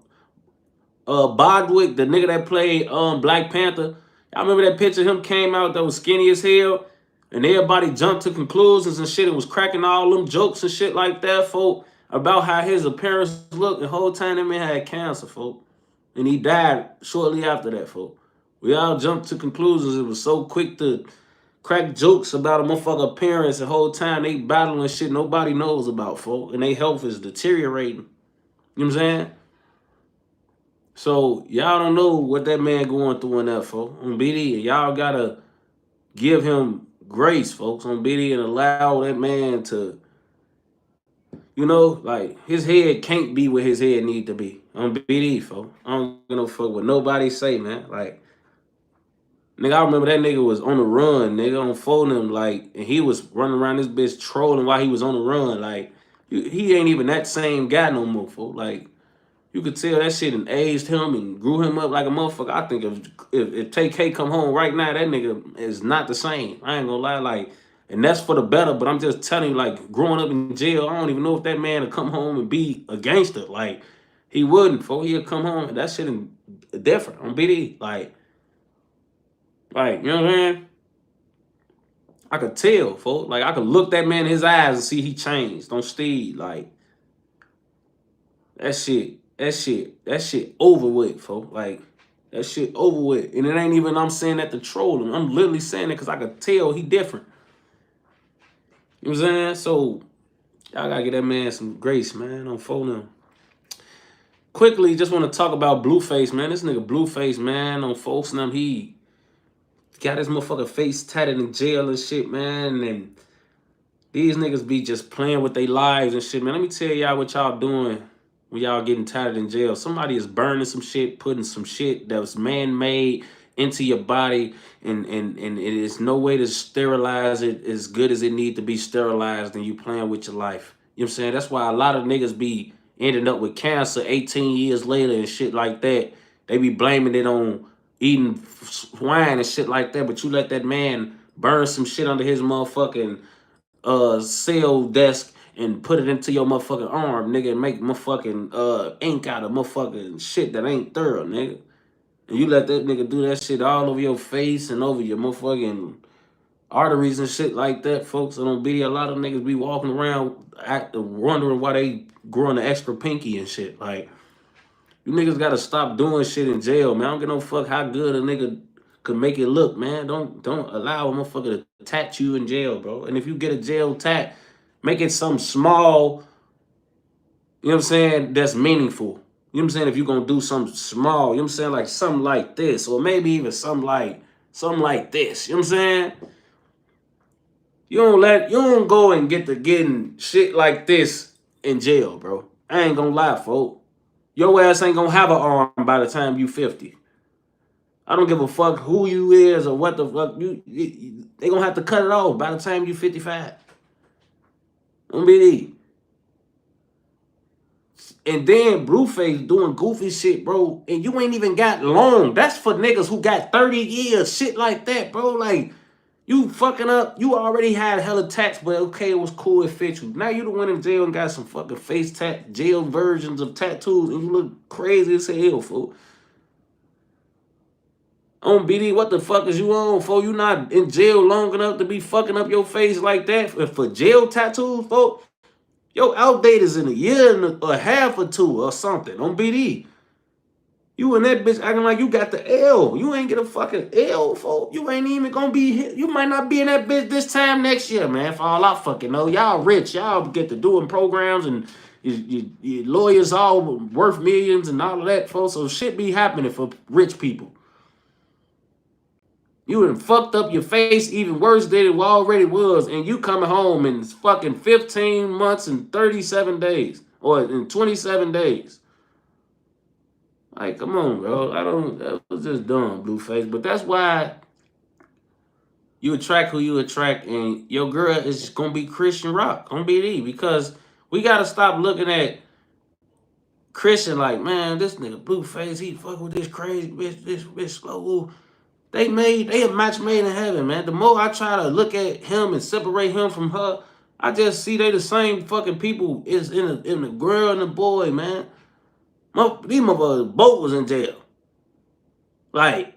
Bodwick, the nigga that played Black Panther. Y'all remember that picture of him came out that was skinny as hell? And everybody jumped to conclusions and shit and was cracking all them jokes and shit like that, folk, about how his appearance looked. The whole time that man had cancer, folk. And he died shortly after that, folk. We all jumped to conclusions. It was so quick to crack jokes about a motherfucker appearance. The whole time they battling shit nobody knows about, folk. And their health is deteriorating. You know what I'm saying? So y'all don't know what that man going through in that, folks. On BD, y'all gotta give him grace, folks, on BD, and allow that man to, you know, like his head can't be where his head need to be on BD, folks. I don't give no fuck what nobody say, man. Like, nigga, I remember that nigga was on the run, nigga, on phone like, and he was running around this bitch trolling while he was on the run. Like, he ain't even that same guy no more, folks. Like, you could tell that shit and aged him and grew him up like a motherfucker. I think if TK come home right now, that nigga is not the same. I ain't gonna lie, like, and that's for the better. But I'm just telling you, like, growing up in jail, I don't even know if that man would come home and be a gangster. Like, he wouldn't. For he'd come home, that shit is different on BD. Like, you know what I'm saying? I could tell, folks. Like, I could look that man in his eyes and see he changed on Steve. Like, that shit over with, folks. Like, that shit over with. And it ain't even I'm saying that to troll him. I'm literally saying it because I could tell he different. You know what I'm saying? So, y'all gotta get that man some grace, man, on phone. Quickly, just want to talk about Blueface, man. This nigga Blueface, man, on folks them, he got his motherfucking face tatted in jail and shit, man. And these niggas be just playing with their lives and shit, man. Let me tell y'all what y'all doing when y'all getting tatted in jail. Somebody is burning some shit, putting some shit that was man-made into your body, and it is no way to sterilize it as good as it need to be sterilized, and you playing with your life. You know what I'm saying? That's why a lot of niggas be ending up with cancer 18 years later and shit like that. They be blaming it on eating swine and shit like that, but you let that man burn some shit under his motherfucking cell desk and put it into your motherfucking arm, nigga, and make motherfucking ink out of motherfucking shit that ain't thorough, nigga. And you let that nigga do that shit all over your face and over your motherfucking arteries and shit like that, folks. And on video, a lot of niggas be walking around wondering why they growing an extra pinky and shit. Like, you niggas gotta stop doing shit in jail, man. I don't give no fuck how good a nigga could make it look, man. Don't allow a motherfucker to tat you in jail, bro. And if you get a jail tat, make it some small, you know what I'm saying, that's meaningful. You know what I'm saying? If you're gonna do something small, you know what I'm saying, like something like this, or maybe even something like this. You know what I'm saying? You don't go and get to getting shit like this in jail, bro. I ain't gonna lie, folks. Your ass ain't gonna have an arm by the time you 50. I don't give a fuck who you is or what the fuck they gonna have to cut it off by the time you 55. Don't be these. And then Blueface doing goofy shit, bro, and you ain't even got long. That's for niggas who got 30 years, shit like that, bro. Like, you fucking up. You already had hella tats, but okay, it was cool, it fit you. Now you the one in jail and got some fucking face tat, jail versions of tattoos, and you look crazy as hell, fool. On BD, what the fuck is you on, fool? You not in jail long enough to be fucking up your face like that for jail tattoos, fool? Your out date is in a year and a half or two or something on BD. You and that bitch acting like you got the L. You ain't get a fucking L, folks. You ain't even gonna be here. You might not be in that bitch this time next year, man. For all I fucking know. Y'all rich. Y'all get to doing programs and your lawyers all worth millions and all of that, folks. So shit be happening for rich people. You done fucked up your face even worse than it already was, and you coming home in fucking 15 months and 37 days. Or in 27 days. Like, come on, bro. That was just dumb, Blueface. But that's why you attract who you attract, and your girl is gonna be Christian rock on BD, because we gotta stop looking at Christian like, man, this nigga Blueface, he fuck with this crazy bitch, this bitch slow. They a match made in heaven, man. The more I try to look at him and separate him from her, I just see they the same fucking people is in the girl and the boy, man. These motherfuckers both was in jail. Like,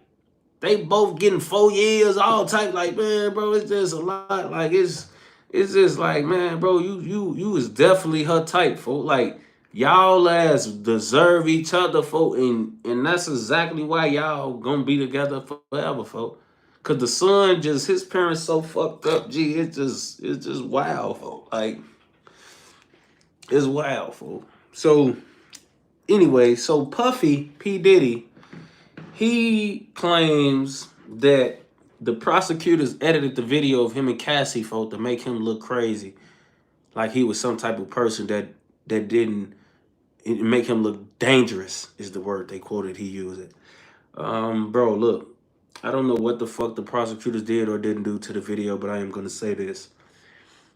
they both getting 4 years, all type. Like, man, bro, it's just a lot. Like, it's just like, man, bro, you is definitely her type, folk. Like, y'all ass deserve each other, folk, and that's exactly why y'all gonna be together forever, folk. Cause the son just, his parents so fucked up. Gee, it's just wild, folk. Like, it's wild, folk. So anyway, so Puffy P Diddy, he claims that the prosecutors edited the video of him and Cassie, folk, to make him look crazy, like he was some type of person that didn't make him look dangerous. Is the word they quoted. He used it. Bro, look, I don't know what the fuck the prosecutors did or didn't do to the video, but I am gonna say this: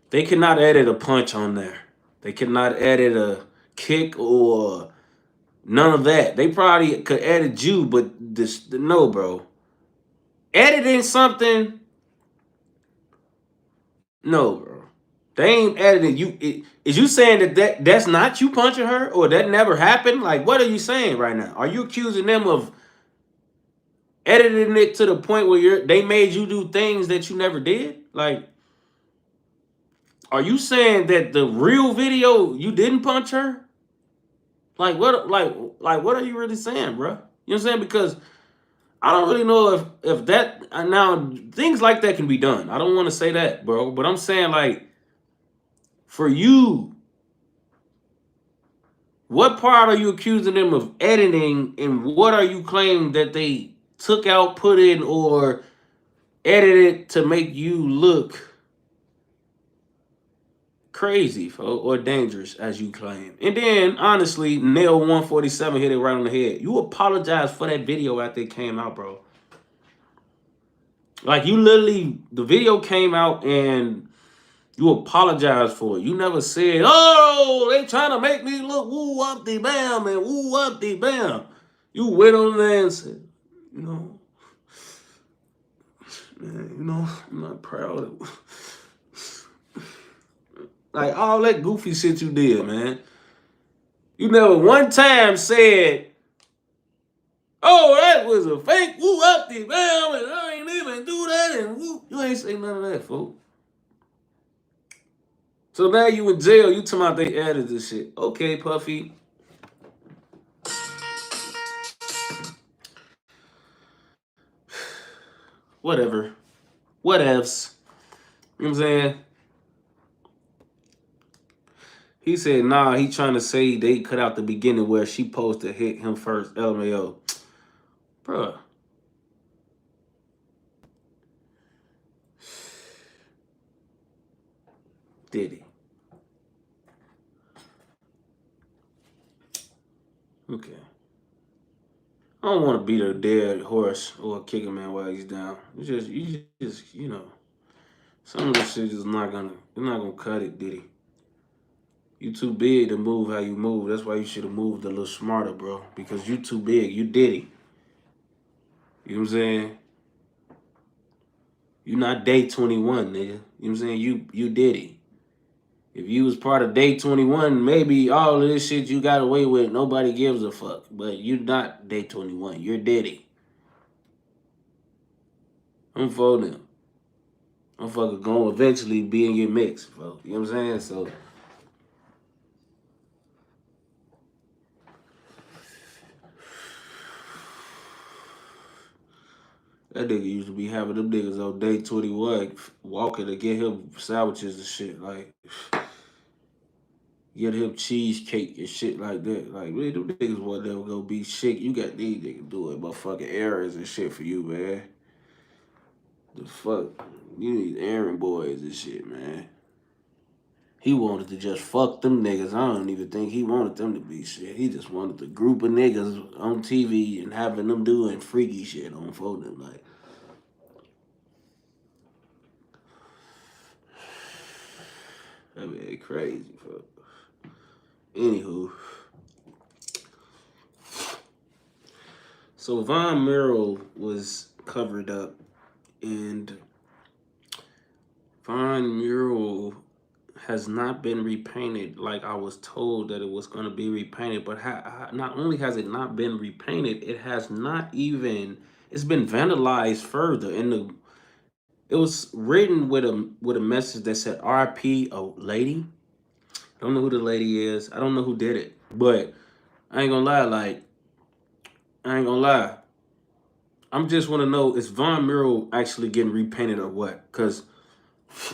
they cannot edit a punch on there. They cannot edit a kick or none of that. They probably could edit you, but no, bro. Editing something, no, bro. They ain't editing you. Is you saying that's not you punching her, or that never happened? Like, what are you saying right now? Are you accusing them of editing it to the point where they made you do things that you never did? Like, are you saying that the real video you didn't punch her? Like, what? Like what are you really saying, bro? You know what I'm saying? Because I don't really know if that now things like that can be done. I don't want to say that, bro, but I'm saying, like, for you, what part are you accusing them of editing, and what are you claiming that they took out, put in, or edited to make you look crazy, or dangerous, as you claim? And then, honestly, Nail 147 hit it right on the head. You apologize for that video after it came out, bro. Like, you literally, the video came out and You apologize for it. You never said, oh, they trying to make me look woo up the bam and woo up the bam. You went on there and said, you know, man, you know, I'm not proud of like all that goofy shit you did, man. You never one time said, oh, that was a fake woo up the bam and I ain't even do that and woo. You ain't say none of that, folks. So now you in jail, you talking about they added this shit. Okay, Puffy. Whatever. Whatevs. You know what I'm saying? He said, nah, he trying to say they cut out the beginning where she supposed to hit him first. LMAO. Bruh. Diddy. Okay. I don't want to beat a dead horse or kick a man while he's down. You just, you know, some of this shit is not gonna cut it, Diddy. You too big to move how you move. That's why you should have moved a little smarter, bro. Because you too big. You Diddy. You know what I'm saying? You not day 21, nigga. You know what I'm saying? You Diddy. If you was part of day 21, maybe all of this shit you got away with, nobody gives a fuck. But you not day 21. You're Diddy. I'm for them. I'm fucking gonna eventually be in your mix, bro. You know what I'm saying? So that nigga used to be having them niggas on day 21 walking to get him sandwiches and shit. Like, get him cheesecake and shit like that. Like, man, them niggas wasn't never gonna be shit. You got these niggas doing motherfucking errands and shit for you, man. The fuck? You need errand boys and shit, man. He wanted to just fuck them niggas. I don't even think he wanted them to be shit. He just wanted the group of niggas on TV and having them doing freaky shit on phone them. Like, I mean, crazy, fuck. Anywho. So Von Mural was covered up, and Von Mural has not been repainted like I was told that it was going to be repainted. But not only has it not been repainted, it has not even, it's been vandalized further. And it was written with a message that said RP a lady. I don't know who the lady is. I don't know who did it. But I ain't gonna lie, like, I ain't gonna lie. I'm just want to know, is Von Mural actually getting repainted or what? Because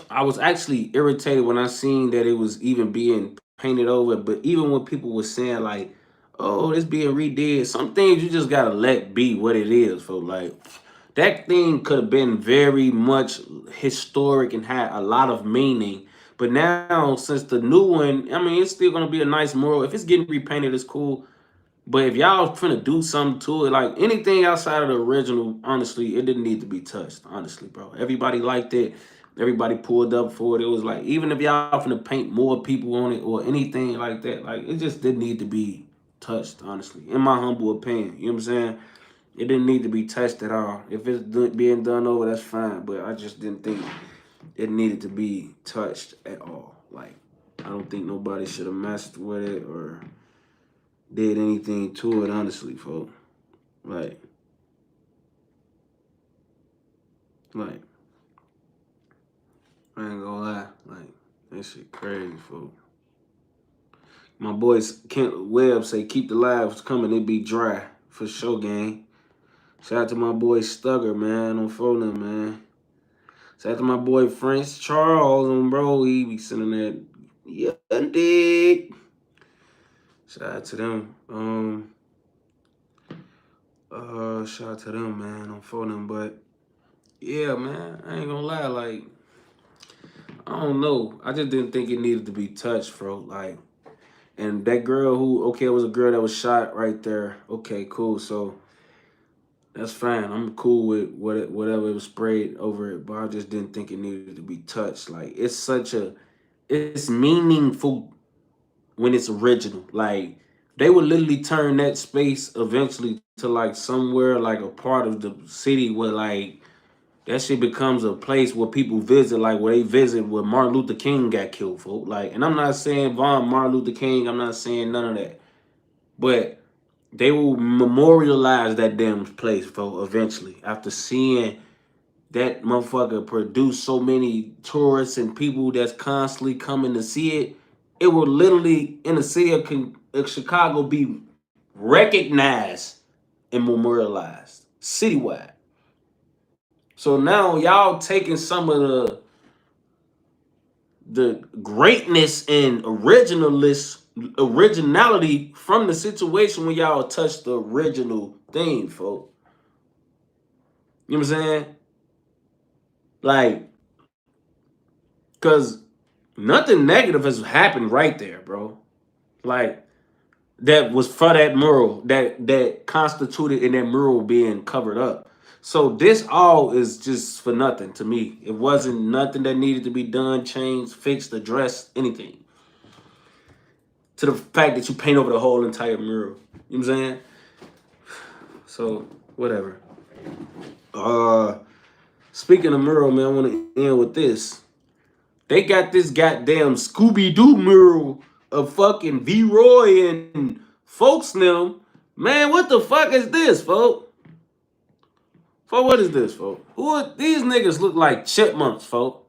I was actually irritated when I seen that it was even being painted over. But even when people were saying like, "Oh, it's being redid," some things you just gotta let be what it is. For like, that thing could have been very much historic and had a lot of meaning. But now, since the new one, I mean, it's still gonna be a nice mural. If it's getting repainted, it's cool. But if y'all finna do something to it, like anything outside of the original, honestly, it didn't need to be touched. Honestly, bro. Everybody liked it. Everybody pulled up for it. It was like, even if y'all finna paint more people on it or anything like that, like it just didn't need to be touched, honestly. In my humble opinion. You know what I'm saying? It didn't need to be touched at all. If it's being done over, that's fine. But I just didn't think it needed to be touched at all. Like, I don't think nobody should have messed with it or did anything to it, honestly, folks. Like, I ain't gonna lie. Like, that shit crazy, folks. My boys Kent Webb say, keep the lives coming, they be dry. For sure, gang. Shout out to my boy Stugger, man, on phone, man. Shout out to my boy Prince Charles on bro. He be sending that, yeah, dig. Shout out to them. Shout out to them, man, on phone. But yeah, man, I ain't gonna lie, like, I don't know. I just didn't think it needed to be touched, bro. Like, and that girl who, okay, it was a girl that was shot right there. Okay, cool. So That's fine. I'm cool with whatever was sprayed over it, but I just didn't think it needed to be touched. Like it's meaningful when it's original. Like they would literally turn that space eventually to like somewhere like a part of the city where like that shit becomes a place where people visit, like where they visit where Martin Luther King got killed, folks. Like, and I'm not saying Von Martin Luther King, I'm not saying none of that. But they will memorialize that damn place, folks, eventually. After seeing that motherfucker produce so many tourists and people that's constantly coming to see it, it will literally, in the city of Chicago, be recognized and memorialized citywide. So now y'all taking some of the greatness and originality from the situation when y'all touch the original thing, folks. You know what I'm saying? Like, cause nothing negative has happened right there, bro. Like that was for that mural that constituted in that mural being covered up. So this all is just for nothing to me. It wasn't nothing that needed to be done, changed, fixed, addressed, anything. To the fact that you paint over the whole entire mural. You know what I'm saying? So whatever. Uh Speaking of mural, man, I want to end with this. They got this goddamn Scooby Doo mural of fucking V Roy and folks them. Man, what the fuck is this, folks? What is this, folks? These niggas look like chipmunks, folks.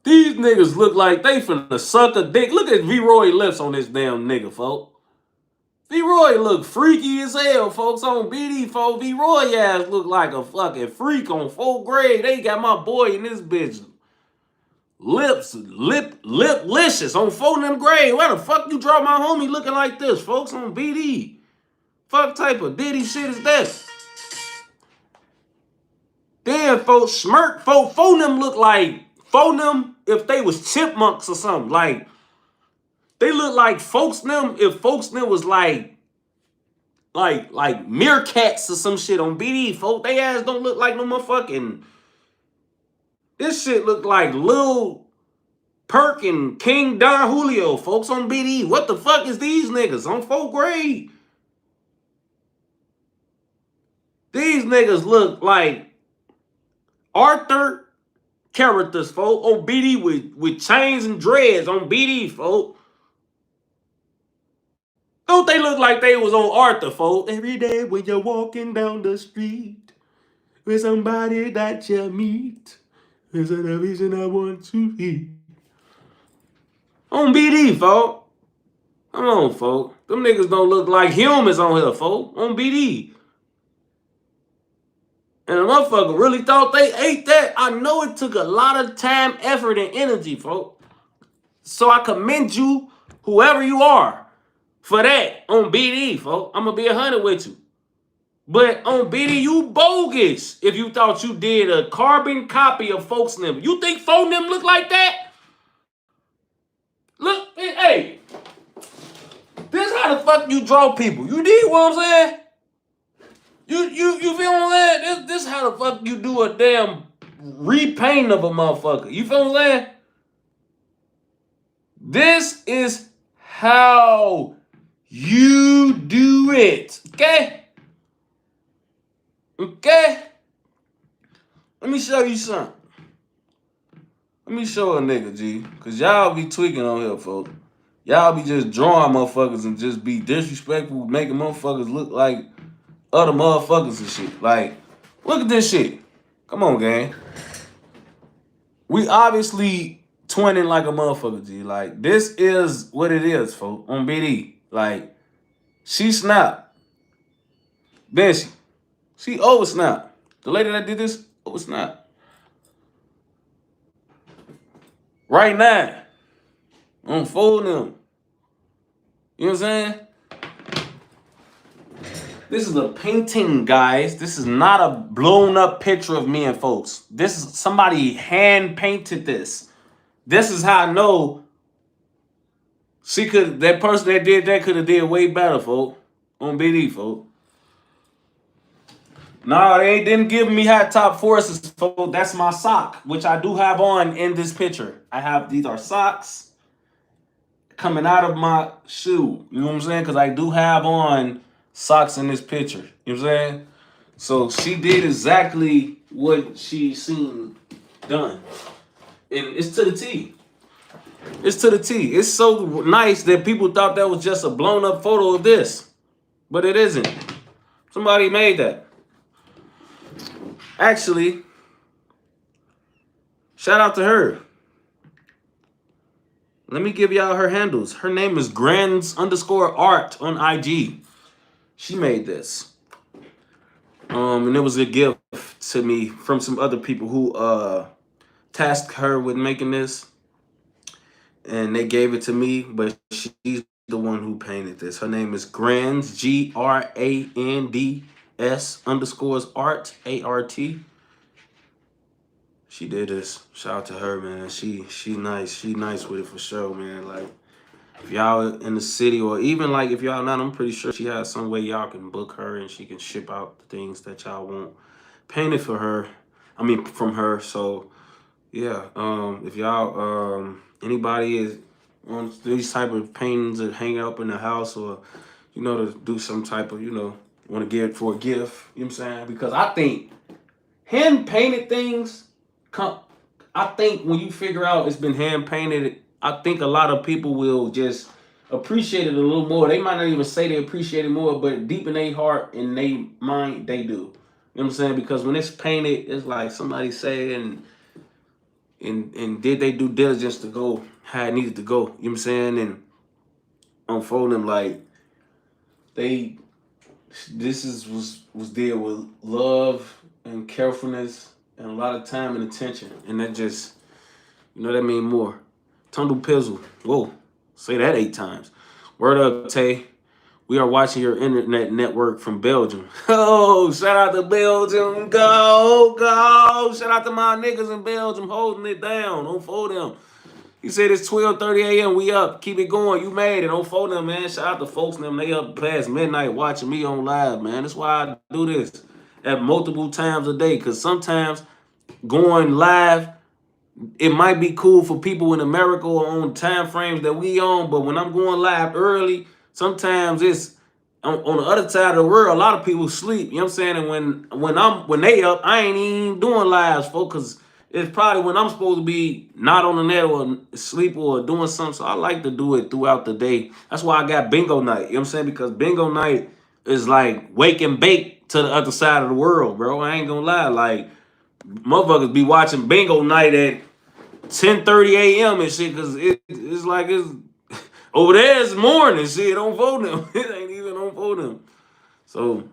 These niggas look like they finna suck a dick. Look at V Roy lips on this damn nigga, folks. V Roy look freaky as hell, folks. On BD, folks. V Roy ass look like a fucking freak on 4th grade. They got my boy in this bitch. Lip-licious on 4th them grade. Where the fuck you draw my homie looking like this, folks? On BD. Fuck type of Diddy shit is that? Then, folks, smirk, folks. Them look like, them if they was chipmunks or something. Like, they look like them if them was like meerkats or some shit on BD, folks. They ass don't look like no motherfucking. This shit look like Lil Perk and King Don Julio, folks, on BD. What the fuck is these niggas on 4th grade? These niggas look like Arthur characters, folks, on BD with chains and dreads on BD, folks. Don't they look like they was on Arthur, folks? Every day when you're walking down the street with somebody that you meet, there's a reason I want to eat. On BD, folks. Come on, folks. Them niggas don't look like humans on here, folks. On BD. And the motherfucker really thought they ate that. I know it took a lot of time, effort, and energy, folks. So I commend you, whoever you are, for that on BD, folks. I'm going to be 100 with you. But on BD, you bogus if you thought you did a carbon copy of folks them. You think folks them look like that? Look, hey, this how the fuck you draw people. You dig what I'm saying? You feel what I'm saying? This how the fuck you do a damn repaint of a motherfucker. You feel what I'm saying? This is how you do it. Okay? Okay? Let me show you something. Let me show a nigga, G. Cause y'all be tweaking on here, folks. Y'all be just drawing motherfuckers and just be disrespectful, making motherfuckers look like other motherfuckers and shit. Like, look at this shit. Come on, gang. We obviously twinning like a motherfucker, G. Like, this is what it is, folks, on BD. Like, she snapped. Then she over snapped. The lady that did this over snapped. Right now. I'm folding them. You know what I'm saying? This is a painting, guys. This is not a blown up picture of me and folks. This is somebody hand painted this. This is how I know that person that did that could have did way better, folks. On BD, folks. No, they didn't give me hot top forces, folks. That's my sock, which I do have on in this picture. I have these are socks coming out of my shoe. You know what I'm saying? Because I do have on socks in this picture. You know what I'm saying? So she did exactly what she seen done. And it's to the T. It's to the T. It's so nice that people thought that was just a blown up photo of this. But it isn't. Somebody made that. Actually, shout out to her. Let me give y'all her handles. Her name is Grands_art on IG. She made this. And it was a gift to me from some other people who tasked her with making this. And they gave it to me, but she's the one who painted this. Her name is Grands, GRANDS_art, ART. She did this. Shout out to her, man. She nice. She nice with it for sure, man. Like, if y'all in the city, or even like if y'all not, I'm pretty sure she has some way y'all can book her and she can ship out the things that y'all want painted for her. I mean, from her. So yeah, if y'all anybody is on these type of paintings that hang up in the house, or to do some type of want to give it for a gift, you know what I'm saying? Because I think hand painted things come. I think when you figure out it's been hand painted, I think a lot of people will just appreciate it a little more. They might not even say they appreciate it more, but deep in their heart and their mind, they do. You know what I'm saying? Because when it's painted, it's like somebody saying, and did they due diligence to go how it needed to go? You know what I'm saying? And unfold them like they was there with love and carefulness and a lot of time and attention, and that just that mean more. Tundle Pizzle, whoa, say that 8 times. Word up, Tay. We are watching your internet network from Belgium. Oh, shout out to Belgium. Go, go. Shout out to my niggas in Belgium holding it down. Don't fold them. He said it's 12:30 a.m. We up. Keep it going. You made it. Don't fold them, man. Shout out to folks them. They up past midnight watching me on live, man. That's why I do this at multiple times a day. Because sometimes going live, it might be cool for people in America or on time frames that we on, but when I'm going live early, sometimes it's on the other side of the world. A lot of people sleep. You know what I'm saying? And when they up, I ain't even doing lives, folks, because it's probably when I'm supposed to be not on the net or sleep or doing something. So I like to do it throughout the day. That's why I got bingo night. You know what I'm saying? Because bingo night is like wake and bake to the other side of the world, bro. I ain't gonna lie. Like, motherfuckers be watching bingo night at 10:30 a.m. and shit, because it's like it's over there it's morning shit. Don't vote them. It ain't even on vote them. So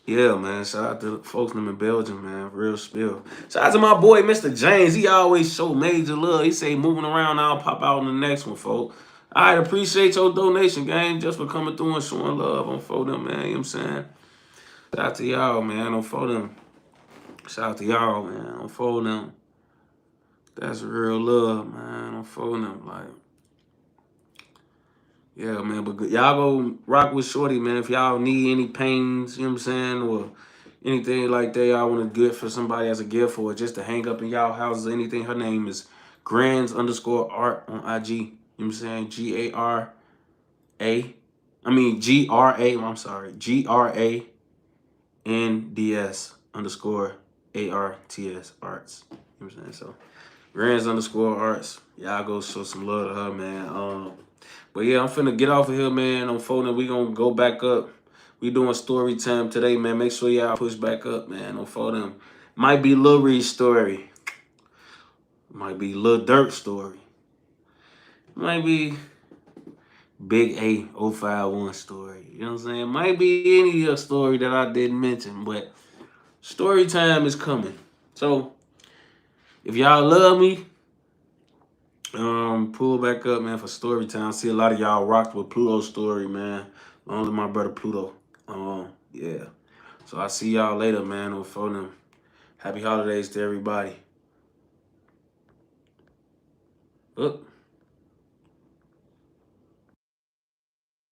yeah, man. Shout out to the folks them in Belgium, man. Real spill. Shout out to my boy Mr. James. He always show major love. He say moving around, I'll pop out in the next one, folks. I appreciate your donation, gang, just for coming through and showing love on for them, man. You know what I'm saying? Shout out to y'all, man. On for them. Shout out to y'all, man. On for them. That's real love, man. I'm following them. Like, yeah, man. But y'all go rock with Shorty, man. If y'all need any paintings, you know what I'm saying, or anything like that, y'all want to get for somebody as a gift or just to hang up in y'all houses or anything, her name is Grands_art on IG. You know what I'm saying? GRA. I mean, GRA. I'm sorry. GRANDS_ARTS arts. You know what I'm saying? So. Grands_arts. Y'all go show some love to her, man. But yeah, I'm finna get off of here, man. I'm folding. We gonna go back up. We doing story time today, man. Make sure y'all push back up, man. On for them. Might be Lil Reed's story. Might be Lil Durk's story. Might be Big A 051 story. You know what I'm saying? Might be any other story that I didn't mention, but story time is coming. So if y'all love me, pull back up, man, for story time. I see a lot of y'all rocked with Pluto's story, man. Only my brother Pluto. Yeah. So I see y'all later, man, on phone. Happy holidays to everybody. Up.